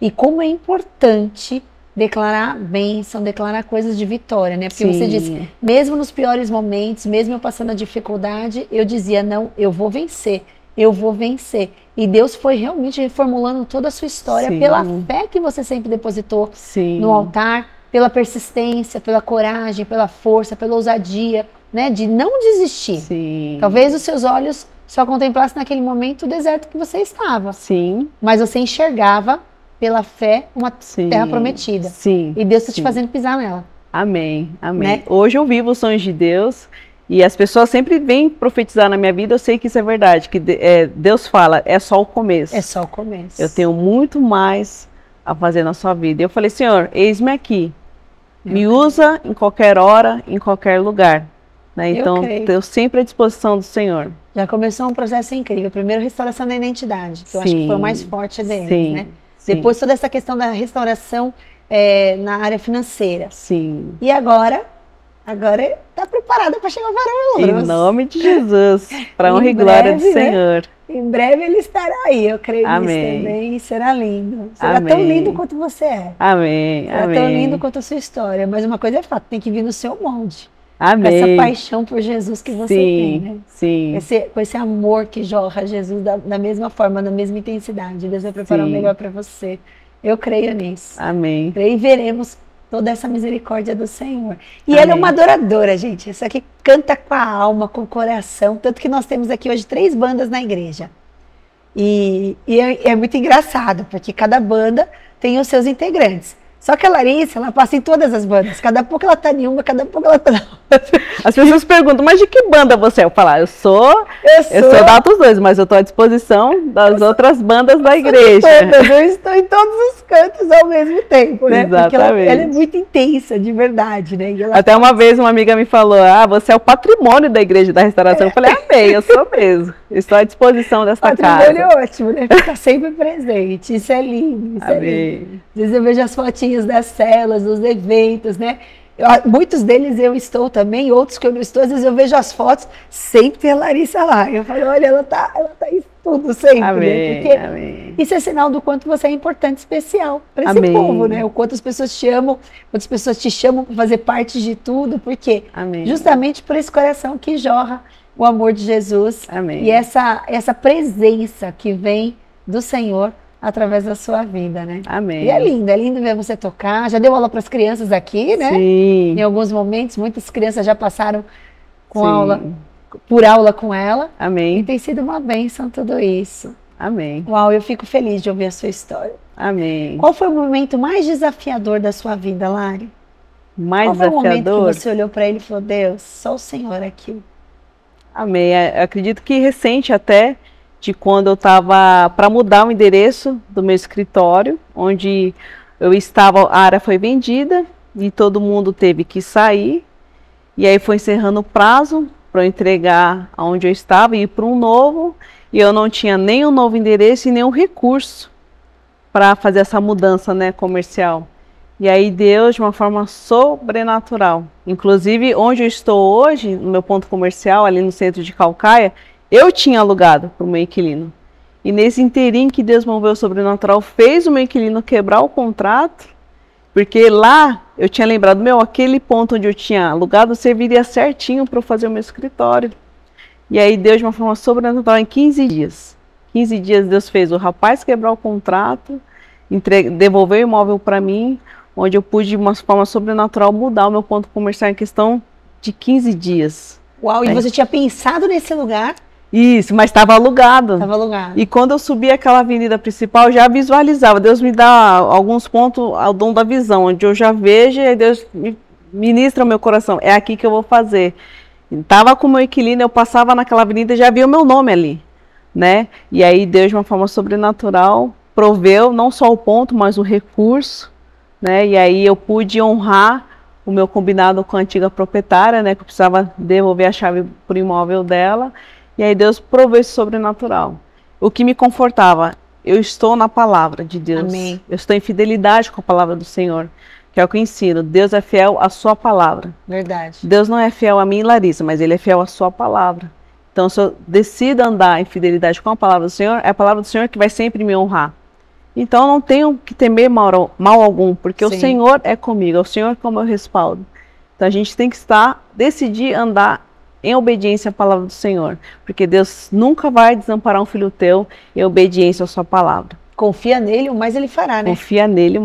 E como é importante declarar bênção, declarar coisas de vitória, né? Porque você disse, mesmo nos piores momentos, mesmo eu passando a dificuldade, eu dizia, não, eu vou vencer, eu vou vencer. E Deus foi realmente reformulando toda a sua história pela fé que você sempre depositou no altar, pela persistência, pela coragem, pela força, pela ousadia, né? De não desistir. Talvez os seus olhos só contemplassem naquele momento o deserto que você estava. Mas você enxergava pela fé uma terra prometida. E Deus está te fazendo pisar nela. Amém, amém. Né? Hoje eu vivo os sonhos de Deus E as pessoas sempre vêm profetizar na minha vida, eu sei que isso é verdade, que Deus fala, é só o começo. É só o começo. Eu tenho muito mais a fazer na sua vida. E eu falei, Senhor, eis-me aqui. Me usa em qualquer hora, em qualquer lugar. Né? Então, estou sempre à disposição do Senhor. Já começou um processo incrível. Primeiro, restauração da identidade, que eu acho que foi o mais forte deles, né? Depois, toda essa questão da restauração na área financeira. Sim. E agora está preparada para chegar ao varão valoroso. Em nome de Jesus, para honra e glória do Senhor. Em breve ele estará aí, eu creio nisso também, e será lindo. Será tão lindo quanto você é. Amém. Será tão lindo quanto a sua história. Mas uma coisa é fato, tem que vir no seu molde. Amém. Com essa paixão por Jesus que você tem, né? Sim. Com esse amor que jorra Jesus da mesma forma, na mesma intensidade. Deus vai preparar o melhor para você. Eu creio nisso. Amém. Creio e veremos toda essa misericórdia do Senhor. E ela é uma adoradora, gente. Essa aqui canta com a alma, com o coração. Tanto que nós temos aqui hoje 3 bandas na igreja. E é muito engraçado, porque cada banda tem os seus integrantes. Só que a Larissa, ela passa em todas as bandas. Cada pouco ela tá em uma, cada pouco ela tá na outra. As pessoas perguntam, mas de que banda você é? Eu falo, eu sou da Atos 2, mas eu estou à disposição das outras bandas da igreja. Eu estou em todos os cantos ao mesmo tempo, né? Exatamente. Porque ela é muito intensa, de verdade, né? Até uma vez uma amiga me falou, você é o patrimônio da Igreja da Restauração. Eu falei, amém, eu sou mesmo. Estou à disposição desta casa. Patrimônio é ótimo, né? Ficar sempre presente. Isso é lindo, isso é lindo. Às vezes eu vejo as fotinhas das celas, dos eventos, né? Muitos deles eu estou também, outros que eu não estou, às vezes eu vejo as fotos, sempre tem a Larissa lá. Eu falo, olha, ela tá em tudo sempre, amém, né? Porque isso é sinal do quanto você é importante, especial para esse povo, né? O quanto as pessoas te amam, quantas pessoas te chamam para fazer parte de tudo, porque justamente por esse coração que jorra o amor de Jesus e essa presença que vem do Senhor através da sua vida, né? Amém. E é lindo ver você tocar. Já deu aula para as crianças aqui, né? Sim. Em alguns momentos, muitas crianças já passaram por aula com ela. Amém. E tem sido uma bênção tudo isso. Amém. Uau, eu fico feliz de ouvir a sua história. Amém. Qual foi o momento mais desafiador da sua vida, Lari? Mais desafiador? Qual foi o momento que você olhou para ele e falou, Deus, só o Senhor aqui? Amém. Eu acredito que recente até, de quando eu estava para mudar o endereço do meu escritório, onde eu estava, a área foi vendida e todo mundo teve que sair. E aí foi encerrando o prazo para eu entregar aonde eu estava e ir para um novo. E eu não tinha nem um novo endereço e nem um recurso para fazer essa mudança, né, comercial. E aí Deus, de uma forma sobrenatural, inclusive onde eu estou hoje, no meu ponto comercial, ali no centro de Caucaia, eu tinha alugado para o meu inquilino. E nesse inteirinho que Deus moveu sobrenatural, fez o meu inquilino quebrar o contrato, porque lá eu tinha lembrado, aquele ponto onde eu tinha alugado serviria certinho para eu fazer o meu escritório. E aí Deus, de uma forma sobrenatural, em 15 dias. 15 dias Deus fez o rapaz quebrar o contrato, devolver o imóvel para mim, onde eu pude, de uma forma sobrenatural, mudar o meu ponto comercial em questão de 15 dias. Uau, e você tinha pensado nesse lugar? Isso, mas estava alugado. Estava alugado. E quando eu subi aquela avenida principal, eu já visualizava. Deus me dá alguns pontos ao dom da visão, onde eu já vejo e Deus me ministra o meu coração. É aqui que eu vou fazer. Estava com o meu inquilino, eu passava naquela avenida e já via o meu nome ali, né? E aí Deus, de uma forma sobrenatural, proveu não só o ponto, mas o recurso, né? E aí eu pude honrar o meu combinado com a antiga proprietária, né? Que eu precisava devolver a chave para o imóvel dela. E aí Deus proveu esse sobrenatural. O que me confortava, eu estou na palavra de Deus. Amém. Eu estou em fidelidade com a palavra do Senhor, que é o que eu ensino. Deus é fiel à sua palavra. Verdade. Deus não é fiel a mim e Larissa, mas Ele é fiel à sua palavra. Então, se eu decido andar em fidelidade com a palavra do Senhor, é a palavra do Senhor que vai sempre me honrar. Então, eu não tenho que temer mal algum, porque o Senhor é comigo, é o Senhor que é o meu respaldo. Então, a gente tem que decidir andar em obediência à palavra do Senhor, porque Deus nunca vai desamparar um filho teu em obediência à sua palavra. Confia nele, o mais ele fará, né? Confia nele, o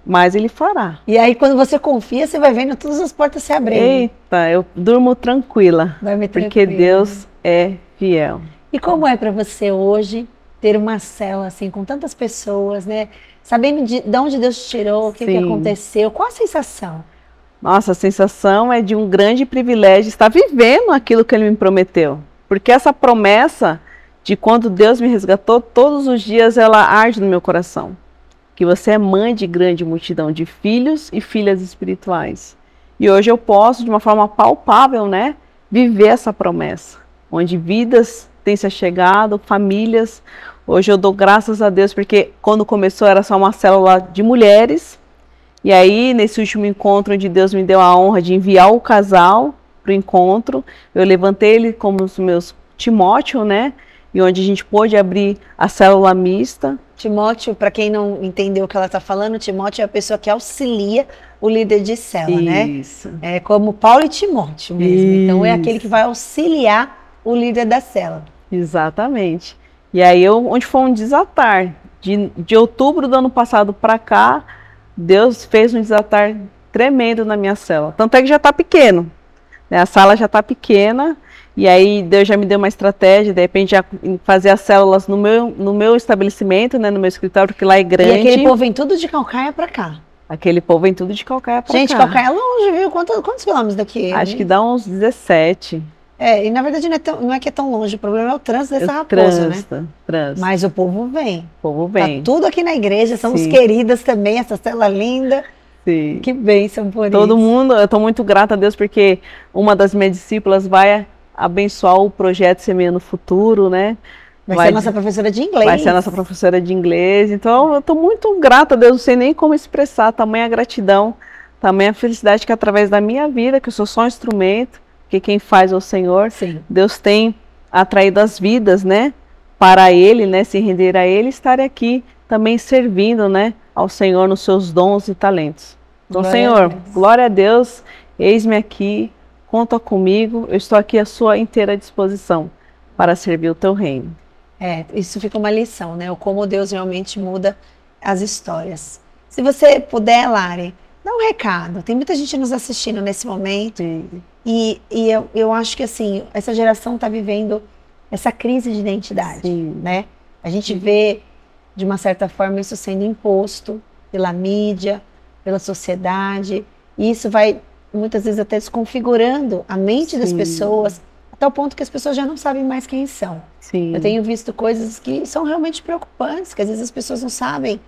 mais ele fará. E aí, quando você confia, você vai vendo todas as portas se abrindo. Eita, eu durmo tranquila, porque Deus é fiel. E como é para você hoje ter uma célula assim, com tantas pessoas, né? Sabendo de onde Deus te tirou, o que aconteceu, qual a sensação? Nossa, a sensação é de um grande privilégio estar vivendo aquilo que Ele me prometeu. Porque essa promessa de quando Deus me resgatou, todos os dias ela arde no meu coração. Que você é mãe de grande multidão de filhos e filhas espirituais. E hoje eu posso, de uma forma palpável, né, viver essa promessa. Onde vidas têm se achegado, famílias. Hoje eu dou graças a Deus, porque quando começou era só uma célula de mulheres. E aí, nesse último encontro, onde Deus me deu a honra de enviar o casal para o encontro, eu levantei ele como os meus Timóteo, né? E onde a gente pôde abrir a célula mista. Timóteo, para quem não entendeu o que ela está falando, Timóteo é a pessoa que auxilia o líder de célula, né? Isso. É como Paulo e Timóteo mesmo. Isso. Então é aquele que vai auxiliar o líder da célula. Exatamente. E aí, onde foi um desatar. De outubro do ano passado para cá, Deus fez um desatar tremendo na minha célula. Tanto é que já está pequeno, né? A sala já está pequena, e aí Deus já me deu uma estratégia, de repente, já fazer as células no meu estabelecimento, né? No meu escritório, porque lá é grande. E aquele povo vem tudo de Calcaia para cá. Aquele povo vem tudo de Calcaia para cá. Gente, Calcaia é longe, viu? Quantos quilômetros daqui? Acho que dá uns 17. E na verdade não é que é tão longe, o problema é o trânsito dessa raposa, né? Trânsito. Mas o povo vem. O povo vem. Tá tudo aqui na igreja, somos queridas também, essa célula linda. Sim. Que bênção por isso. Todo mundo, eu estou muito grata a Deus, porque uma das minhas discípulas vai abençoar o projeto Semeando Futuro, né? Vai ser nossa professora de inglês. Vai ser nossa professora de inglês. Então, eu estou muito grata a Deus, não sei nem como expressar tamanha gratidão, tamanha felicidade que através da minha vida, que eu sou só um instrumento, porque quem faz é o Senhor. Sim. Deus tem atraído as vidas, né, para Ele, né, se render a Ele, estar aqui também servindo, né, ao Senhor nos seus dons e talentos. Então, Senhor, glória a Deus, eis-me aqui, conta comigo, eu estou aqui à sua inteira disposição para servir o teu reino. Isso fica uma lição, né, o como Deus realmente muda as histórias. Se você puder, Lari, dá um recado, tem muita gente nos assistindo nesse momento. Sim. E eu acho que assim, essa geração está vivendo essa crise de identidade, né? A gente vê, de uma certa forma, isso sendo imposto pela mídia, pela sociedade, e isso vai, muitas vezes, até desconfigurando a mente das pessoas, até o ponto que as pessoas já não sabem mais quem são. Sim. Eu tenho visto coisas que são realmente preocupantes, que às vezes as pessoas não sabem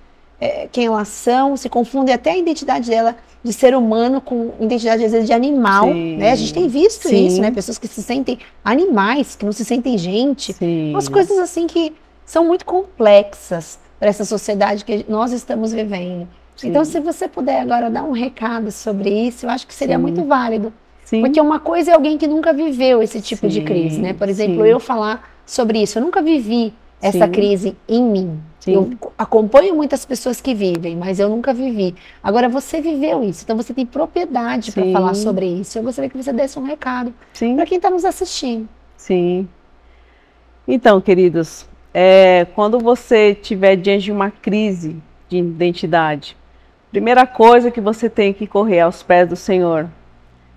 quem elas são, se confundem até a identidade dela de ser humano com identidade, às vezes, de animal, né? A gente tem visto isso, né? Pessoas que se sentem animais, que não se sentem gente. Umas coisas assim que são muito complexas para essa sociedade que nós estamos vivendo. Então, se você puder agora dar um recado sobre isso, eu acho que seria muito válido. Porque uma coisa é alguém que nunca viveu esse tipo de crise, né? Por exemplo, eu falar sobre isso, eu nunca vivi essa crise em mim. Eu acompanho muitas pessoas que vivem, mas eu nunca vivi. Agora, você viveu isso, então você tem propriedade para falar sobre isso. Eu gostaria que você desse um recado para quem está nos assistindo. Sim. Então, queridos, quando você estiver diante de uma crise de identidade, primeira coisa que você tem que correr aos pés do Senhor,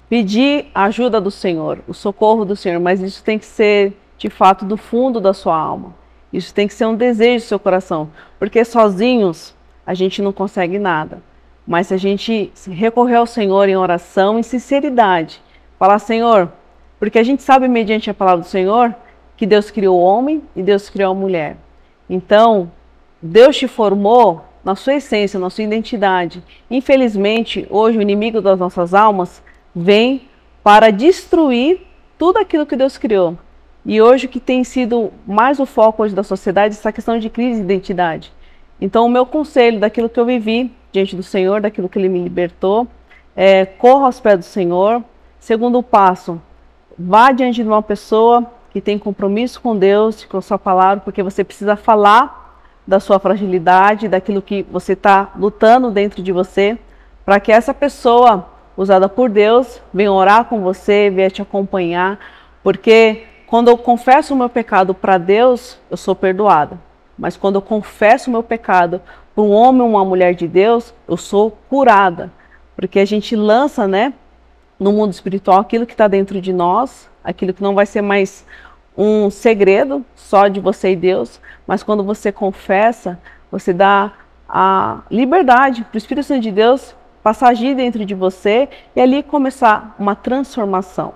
pedir a ajuda do Senhor, o socorro do Senhor, mas isso tem que ser, de fato, do fundo da sua alma. Isso tem que ser um desejo do seu coração, porque sozinhos a gente não consegue nada. Mas se a gente recorrer ao Senhor em oração, em sinceridade, falar, Senhor, porque a gente sabe, mediante a palavra do Senhor, que Deus criou o homem e Deus criou a mulher. Então, Deus te formou na sua essência, na sua identidade. Infelizmente, hoje o inimigo das nossas almas vem para destruir tudo aquilo que Deus criou. E hoje o que tem sido mais o foco hoje da sociedade é essa questão de crise de identidade. Então o meu conselho daquilo que eu vivi diante do Senhor, daquilo que Ele me libertou, corra aos pés do Senhor. Segundo passo, vá diante de uma pessoa que tem compromisso com Deus, com a sua palavra, porque você precisa falar da sua fragilidade, daquilo que você está lutando dentro de você, para que essa pessoa, usada por Deus, venha orar com você, venha te acompanhar, porque quando eu confesso o meu pecado para Deus, eu sou perdoada. Mas quando eu confesso o meu pecado para um homem ou uma mulher de Deus, eu sou curada. Porque a gente lança, né, no mundo espiritual aquilo que está dentro de nós, aquilo que não vai ser mais um segredo só de você e Deus, mas quando você confessa, você dá a liberdade para o Espírito Santo de Deus passar a agir dentro de você e ali começar uma transformação.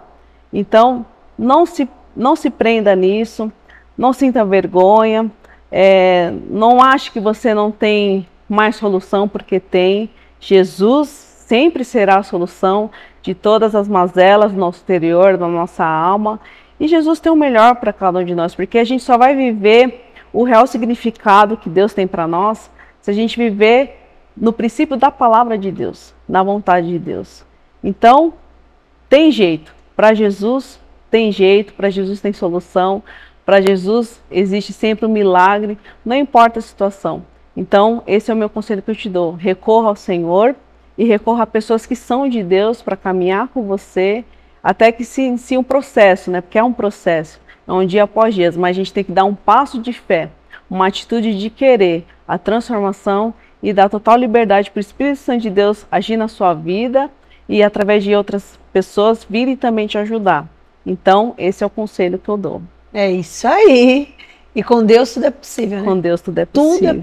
Então, não se prenda nisso, não sinta vergonha, não ache que você não tem mais solução, porque tem. Jesus sempre será a solução de todas as mazelas do nosso interior, da nossa alma. E Jesus tem o melhor para cada um de nós, porque a gente só vai viver o real significado que Deus tem para nós se a gente viver no princípio da palavra de Deus, na vontade de Deus. Então, tem jeito. Para Jesus tem jeito, para Jesus tem solução, para Jesus existe sempre um milagre, não importa a situação. Então, esse é o meu conselho que eu te dou. Recorra ao Senhor e recorra a pessoas que são de Deus para caminhar com você, até que se inicie um processo, né? Porque é um processo, é um dia após dia, mas a gente tem que dar um passo de fé, uma atitude de querer a transformação e dar total liberdade para o Espírito Santo de Deus agir na sua vida e através de outras pessoas virem também te ajudar. Então, esse é o conselho que eu dou. É isso aí. E com Deus tudo é possível, né? Com Deus tudo é possível. Tudo é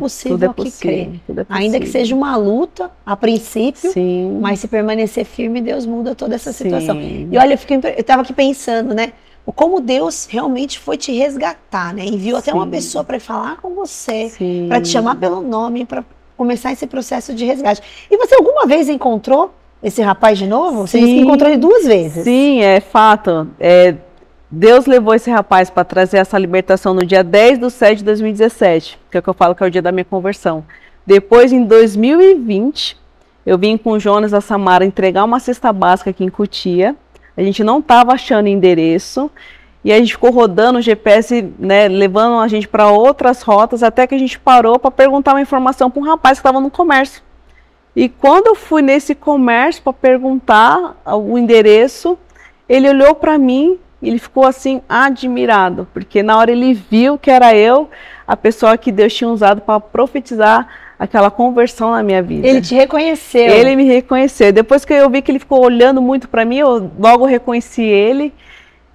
possível que crê. Ainda que seja uma luta, a princípio, sim, mas se permanecer firme, Deus muda toda essa situação. Sim. E olha, eu estava aqui pensando, né? Como Deus realmente foi te resgatar, né? Enviou até uma pessoa para falar com você, para te chamar pelo nome, para começar esse processo de resgate. E você alguma vez encontrou esse rapaz de novo? Você disse que encontrou ele 2 vezes. Sim, é fato. Deus levou esse rapaz para trazer essa libertação no dia 10/7/2017, que é o que eu falo que é o dia da minha conversão. Depois, em 2020, eu vim com o Jonas a Samara entregar uma cesta básica aqui em Cotia. A gente não estava achando endereço e a gente ficou rodando o GPS, né, levando a gente para outras rotas, até que a gente parou para perguntar uma informação para um rapaz que estava no comércio. E quando eu fui nesse comércio para perguntar o endereço, ele olhou para mim e ele ficou assim admirado, porque na hora ele viu que era eu, a pessoa que Deus tinha usado para profetizar aquela conversão na minha vida. Ele te reconheceu. Ele me reconheceu. Depois que eu vi que ele ficou olhando muito para mim, eu logo reconheci ele.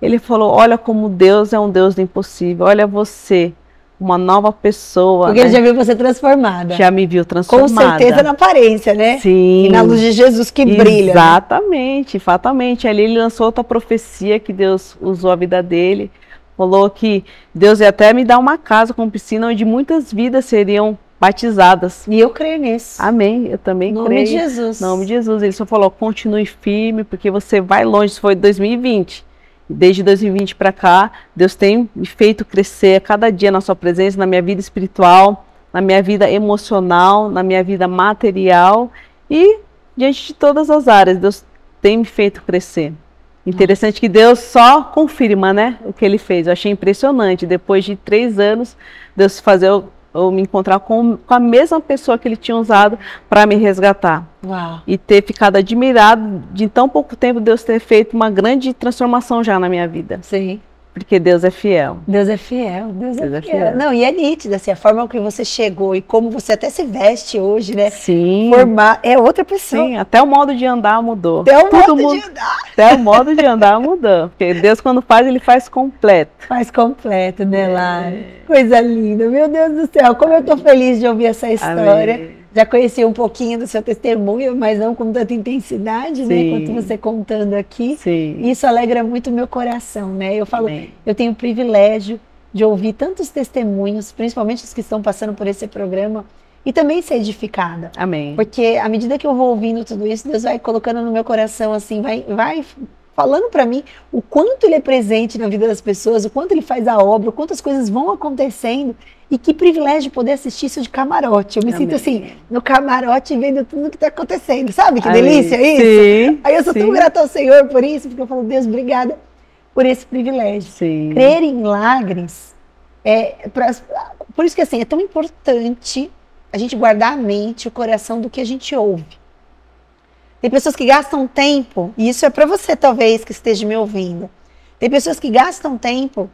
Ele falou: olha como Deus é um Deus do impossível. Olha você, uma nova pessoa. Porque né? ele já viu você transformada. Já me viu transformada. Com certeza na aparência, né? Sim. E na luz de Jesus que brilha. Exatamente, né? Fatalmente. Ali ele lançou outra profecia que Deus usou a vida dele. Falou que Deus ia até me dar uma casa com piscina onde muitas vidas seriam batizadas. E eu creio nisso. Amém, eu também creio. Em nome de Jesus. Em nome de Jesus. Ele só falou: continue firme, porque você vai longe. Isso foi 2020. Desde 2020 para cá, Deus tem me feito crescer a cada dia na sua presença, na minha vida espiritual, na minha vida emocional, na minha vida material e diante de todas as áreas, Deus tem me feito crescer. Interessante que Deus só confirma, né, o que Ele fez. Eu achei impressionante. Depois de 3 anos, Deus fazer eu me encontrar com a mesma pessoa que Ele tinha usado para me resgatar. Uau. E ter ficado admirado de em tão pouco tempo Deus ter feito uma grande transformação já na minha vida. Sim. Porque Deus é fiel. Deus é fiel, Deus é fiel. Não, e é nítido, assim, a forma que você chegou e como você até se veste hoje, né? Sim. Formar, é outra pessoa. Sim, até o modo de andar mudou. Até o modo de andar. Até o modo de andar mudou. Porque Deus, quando faz, Ele faz completo. Faz completo, né, Lara? Coisa linda. Meu Deus do céu, como eu tô feliz de ouvir essa história. Amém. Já conheci um pouquinho do seu testemunho, mas não com tanta intensidade, né, quanto você contando aqui. Sim. Isso alegra muito o meu coração, né? Eu falo, Amém. Eu tenho o privilégio de ouvir tantos testemunhos, principalmente os que estão passando por esse programa, e também ser edificada. Amém. Porque à medida que eu vou ouvindo tudo isso, Deus vai colocando no meu coração, assim, vai falando para mim o quanto Ele é presente na vida das pessoas, o quanto Ele faz a obra, o quanto as coisas vão acontecendo. E que privilégio poder assistir isso de camarote. Eu me sinto assim, no camarote, vendo tudo que está acontecendo. Sabe que delícia isso? Sim, Aí eu sou tão grata ao Senhor por isso, porque eu falo, Deus, obrigada por esse privilégio. Sim. Crer em milagres, por isso que assim, é tão importante a gente guardar a mente, o coração do que a gente ouve. Tem pessoas que gastam tempo, e isso é para você talvez que esteja me ouvindo. Tem pessoas que gastam tempo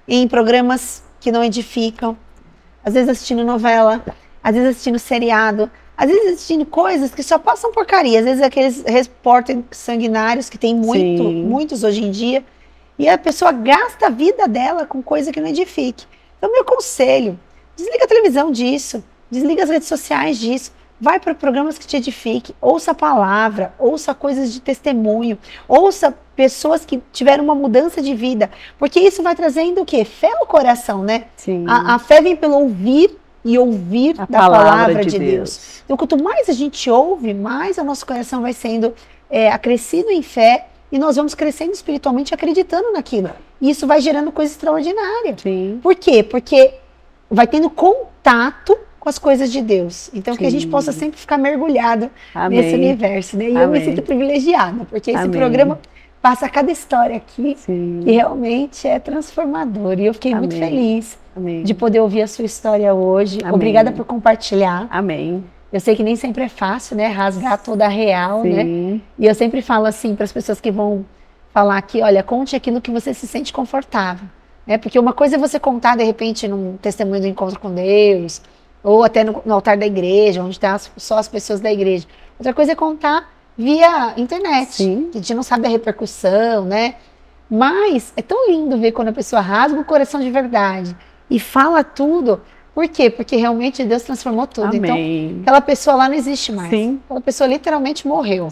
em programas que não edificam, às vezes assistindo novela, às vezes assistindo seriado, às vezes assistindo coisas que só passam porcaria, às vezes aqueles repórteres sanguinários que tem muitos hoje em dia, e a pessoa gasta a vida dela com coisa que não edifique. Então, meu conselho, desliga a televisão disso, desliga as redes sociais disso, Vai para programas que te edifiquem, ouça a palavra, ouça coisas de testemunho, ouça pessoas que tiveram uma mudança de vida, porque isso vai trazendo o quê? Fé ao coração, né? Sim. A fé vem pelo ouvir e ouvir da palavra de Deus. Então, quanto mais a gente ouve, mais o nosso coração vai sendo acrescido em fé e nós vamos crescendo espiritualmente acreditando naquilo. E isso vai gerando coisa extraordinária. Sim. Por quê? Porque vai tendo contato com as coisas de Deus. Então, Sim. que a gente possa sempre ficar mergulhado nesse universo, né? E eu me sinto privilegiada, porque esse programa passa cada história aqui que realmente é transformador. E eu fiquei muito feliz de poder ouvir a sua história hoje. Obrigada por compartilhar. Amém. Eu sei que nem sempre é fácil, né? Rasgar toda a real, né? E eu sempre falo assim para as pessoas que vão falar aqui, olha, conte aquilo que você se sente confortável. Né? Porque uma coisa é você contar, de repente, num testemunho do encontro com Deus, ou até no altar da igreja, onde está só as pessoas da igreja. Outra coisa é contar via internet, que a gente não sabe a repercussão, né? Mas é tão lindo ver quando a pessoa rasga o coração de verdade e fala tudo. Por quê? Porque realmente Deus transformou tudo. Então, aquela pessoa lá não existe mais. Aquela pessoa literalmente morreu.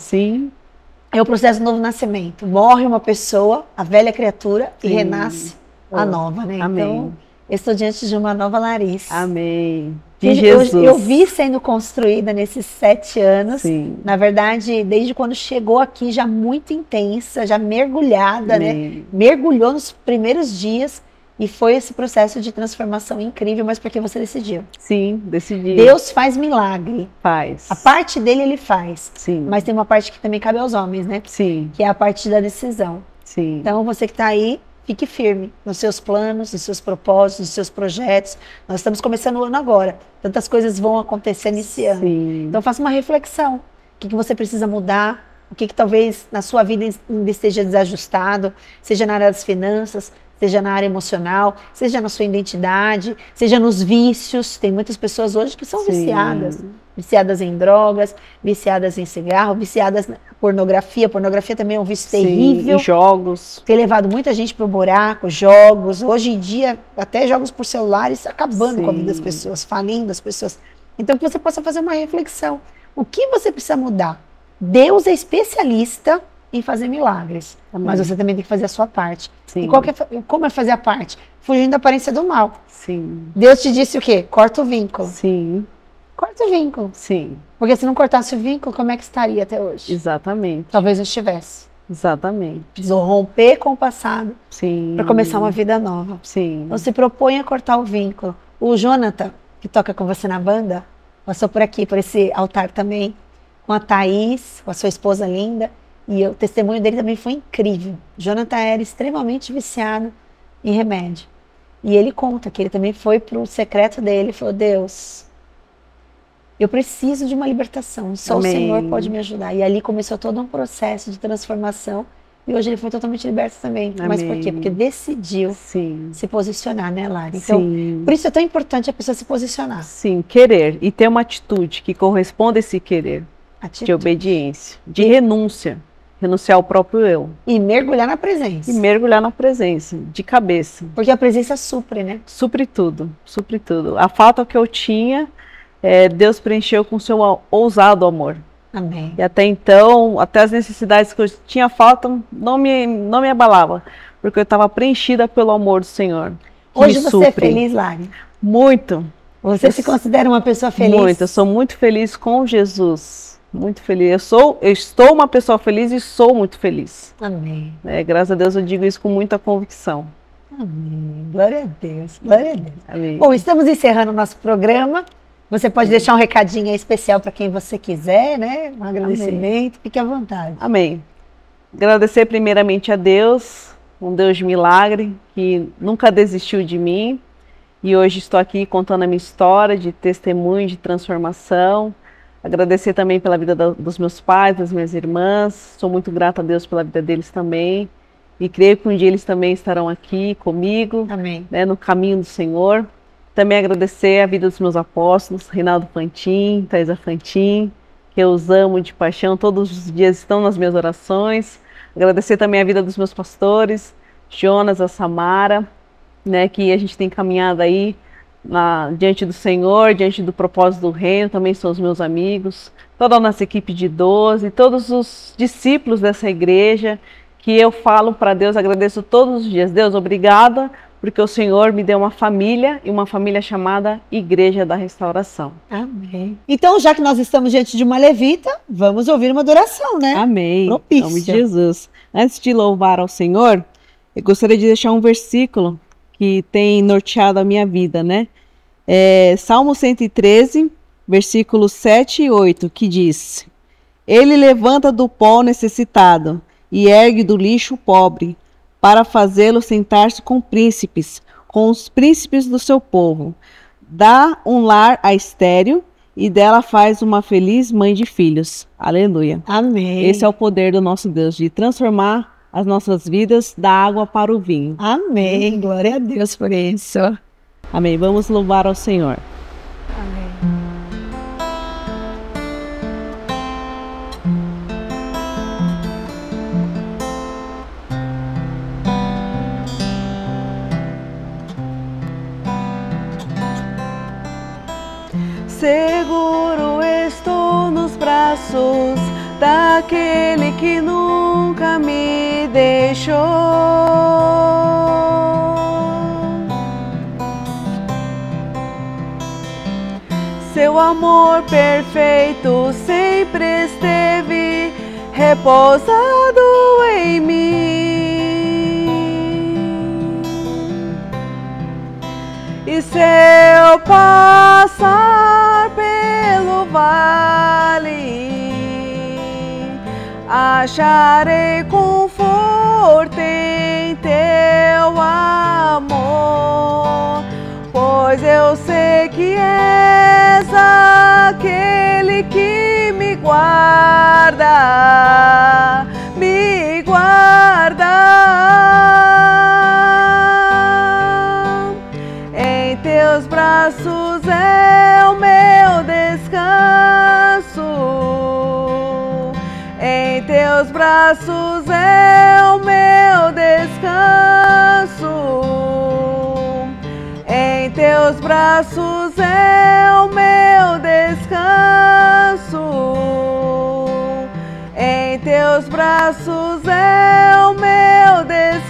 É o processo do novo nascimento. Morre uma pessoa, a velha criatura, e renasce a nova, né? Então, eu estou diante de uma nova Larissa. Amém. De Jesus. Eu vi sendo construída nesses 7 anos. Na verdade, desde quando chegou aqui, já muito intensa, já mergulhada, né? Mergulhou nos primeiros dias. E foi esse processo de transformação incrível, mas porque você decidiu. Sim, decidi. Deus faz milagre. Faz. A parte dele, ele faz. Sim. Mas tem uma parte que também cabe aos homens, né? Sim. Que é a parte da decisão. Sim. Então, você que está aí, fique firme nos seus planos, nos seus propósitos, nos seus projetos. Nós estamos começando o ano agora. Tantas coisas vão acontecer nesse ano. Então, faça uma reflexão. O que você precisa mudar? O que talvez na sua vida ainda esteja desajustado? Seja na área das finanças, seja na área emocional, seja na sua identidade, seja nos vícios. Tem muitas pessoas hoje que são viciadas. Viciadas em drogas, viciadas em cigarro, viciadas na pornografia. Pornografia também é um vício terrível. Em jogos. Tem levado muita gente para o buraco, jogos. Hoje em dia, até jogos por celulares, acabando com a vida das pessoas, falindo as pessoas. Então, que você possa fazer uma reflexão. O que você precisa mudar? Deus é especialista em fazer milagres. Mas você também tem que fazer a sua parte. E como é fazer a parte? Fugindo da aparência do mal. Deus te disse o quê? Corta o vínculo. Corta o vínculo. Porque se não cortasse o vínculo, como é que estaria até hoje? Exatamente. Talvez não estivesse. Exatamente. Precisou romper com o passado para começar uma vida nova. Então se propõe a cortar o vínculo. O Jonathan, que toca com você na banda, passou por aqui, por esse altar também, com a Thaís, com a sua esposa linda. E o testemunho dele também foi incrível. Jonathan era extremamente viciado em remédio. E ele conta que ele também foi para o secreto dele e falou, Deus, eu preciso de uma libertação. Só o Senhor pode me ajudar. E ali começou todo um processo de transformação. E hoje ele foi totalmente liberto também. Mas por quê? Porque decidiu se posicionar, né, Lari? Então, por isso é tão importante a pessoa se posicionar. Querer. E ter uma atitude que corresponda a esse querer. De obediência, de renúncia. Renunciar ao próprio eu. E mergulhar na presença. De cabeça. Porque a presença supre, né? Supre tudo. A falta que eu tinha, Deus preencheu com o seu ousado amor. Amém. E até então, até as necessidades que eu tinha falta, não me abalava. Porque eu estava preenchida pelo amor do Senhor. Hoje você é feliz, Lari? Muito. Você se considera uma pessoa feliz? Muito. Eu sou muito feliz com Jesus. Muito feliz. Eu estou uma pessoa feliz e sou muito feliz. Amém. Graças a Deus eu digo isso com muita convicção. Amém. Glória a Deus. Glória a Deus. Amém. Bom, estamos encerrando o nosso programa. Você pode deixar um recadinho aí especial para quem você quiser, né? Um agradecimento. Fique à vontade. Amém. Agradecer primeiramente a Deus, um Deus de milagre, que nunca desistiu de mim. E hoje estou aqui contando a minha história de testemunho, de transformação. Agradecer também pela vida dos meus pais, das minhas irmãs. Sou muito grata a Deus pela vida deles também. E creio que um dia eles também estarão aqui comigo, né, no caminho do Senhor. Também agradecer a vida dos meus apóstolos, Reinaldo Fantin, Thaisa Fantin, que eu os amo de paixão, todos os dias estão nas minhas orações. Agradecer também a vida dos meus pastores, Jonas, a Samara, né, que a gente tem caminhado aí diante do Senhor, diante do propósito do reino, também são os meus amigos, toda a nossa equipe de 12, todos os discípulos dessa igreja, que eu falo para Deus, agradeço todos os dias. Deus, obrigada, porque o Senhor me deu uma família, e uma família chamada Igreja da Restauração. Amém. Então, já que nós estamos diante de uma levita, vamos ouvir uma adoração, né? Amém. Propícia. Em nome de Jesus. Antes de louvar ao Senhor, eu gostaria de deixar um versículo que tem norteado a minha vida, né? Salmo 113, versículos 7 e 8, que diz: Ele levanta do pó o necessitado e ergue do lixo o pobre, para fazê-lo sentar-se com príncipes, com os príncipes do seu povo. Dá um lar a estéril e dela faz uma feliz mãe de filhos. Aleluia. Amém. Esse é o poder do nosso Deus, de transformar as nossas vidas da água para o vinho. Amém. Glória a Deus por isso. Amém. Vamos louvar ao Senhor. Amém. Seguro estou nos braços daquele que nunca me deixou. Seu amor perfeito sempre esteve repousado em mim. E se eu passar pelo vale, acharei conforto em teu amor, pois eu sei que és aquele que me guarda, me guarda. Em teus braços é o meu descanso, em teus braços é o meu descanso, em teus braços é o meu descanso, em teus braços é o meu descanso.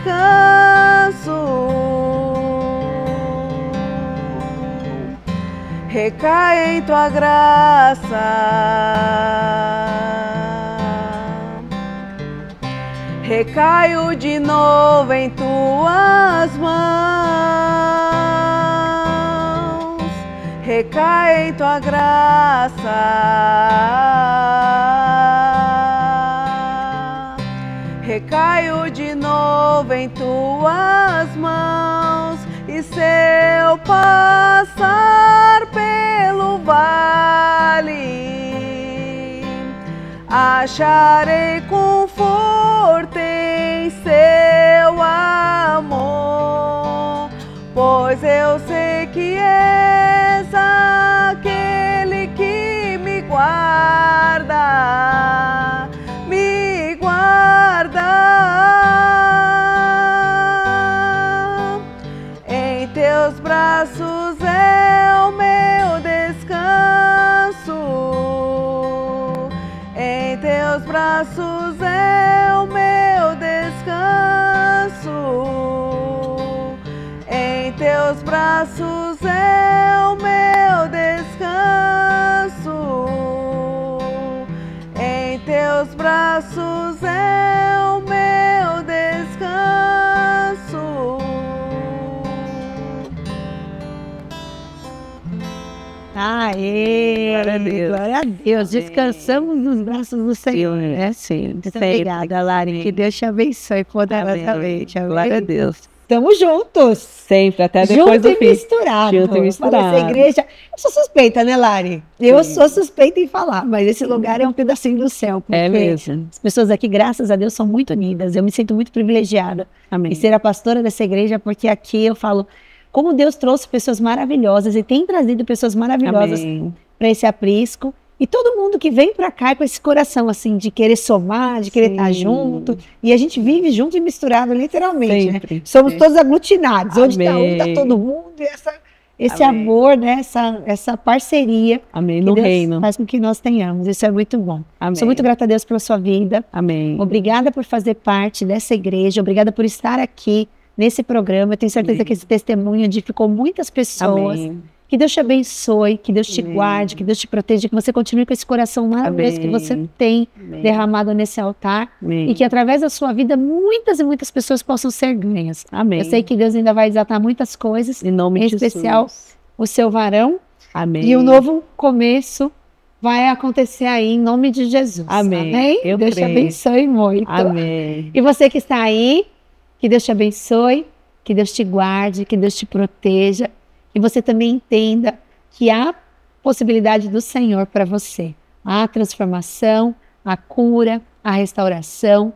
Recai em tua graça, recaio de novo em tuas mãos, recai em tua graça, recaio de novo em tuas mãos. E se eu passar pelo vale, acharei conforto em seu amor, pois eu sei que és aquele que me guarda, me guarda. Em teus braços é o meu descanso, em teus braços é o meu descanso, em teus braços é o meu descanso, em teus braços é o meu descanso. Aê! Glória a Deus. Glória a Deus. Descansamos nos braços do Senhor. É sim. Muito obrigada, Lari. Que Deus te abençoe poderosamente. Glória a Deus. Estamos juntos. Sempre, até depois do fim. Misturado. Junto e misturado. Essa igreja... Eu sou suspeita, né, Lari? Eu sou suspeita em falar, mas esse lugar é um pedacinho do céu. É mesmo. As pessoas aqui, graças a Deus, são muito unidas. Eu me sinto muito privilegiada Amém. em ser a pastora dessa igreja, porque aqui eu falo como Deus trouxe pessoas maravilhosas e tem trazido pessoas maravilhosas para esse aprisco. E todo mundo que vem para cá com esse coração assim de querer somar, de querer estar junto. E a gente vive junto e misturado, literalmente. Sempre. Né? Somos todos aglutinados. Onde está um, está todo mundo. E esse Amém. amor, né? Essa parceria. Amém. Que No Deus reino. faz com que nós tenhamos. Isso é muito bom. Amém. Sou muito grata a Deus pela sua vida. Amém. Obrigada por fazer parte dessa igreja. Obrigada por estar aqui nesse programa. Eu tenho certeza Amém. que esse testemunho edificou muitas pessoas. Amém. Que Deus te abençoe, que Deus te Amém. guarde, que Deus te proteja, que você continue com esse coração maravilhoso que você tem Amém. derramado nesse altar. Amém. E que através da sua vida muitas e muitas pessoas possam ser ganhas. Amém. Eu sei que Deus ainda vai desatar muitas coisas, Em nome em de especial Jesus. o seu varão. Amém. E o novo começo vai acontecer aí em nome de Jesus. Amém. Eu Deus te creio. abençoe muito. Amém. E você que está aí, que Deus te abençoe, que Deus te guarde, que Deus te proteja. E você também entenda que há possibilidade do Senhor para você. Há transformação, a cura, a restauração,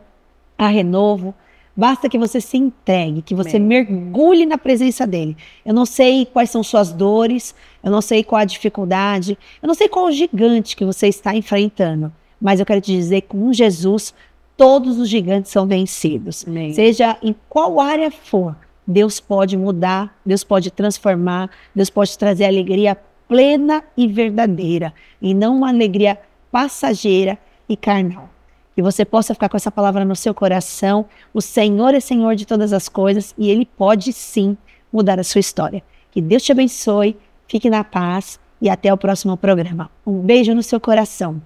a renovo. Basta que você se entregue, que você mergulhe na presença dele. Eu não sei quais são suas dores, eu não sei qual a dificuldade, eu não sei qual o gigante que você está enfrentando, mas eu quero te dizer que com Jesus todos os gigantes são vencidos. Amém. Seja em qual área for, Deus pode mudar, Deus pode transformar, Deus pode trazer alegria plena e verdadeira, e não uma alegria passageira e carnal. Que você possa ficar com essa palavra no seu coração. O Senhor é Senhor de todas as coisas e Ele pode sim mudar a sua história. Que Deus te abençoe, fique na paz e até o próximo programa. Um beijo no seu coração.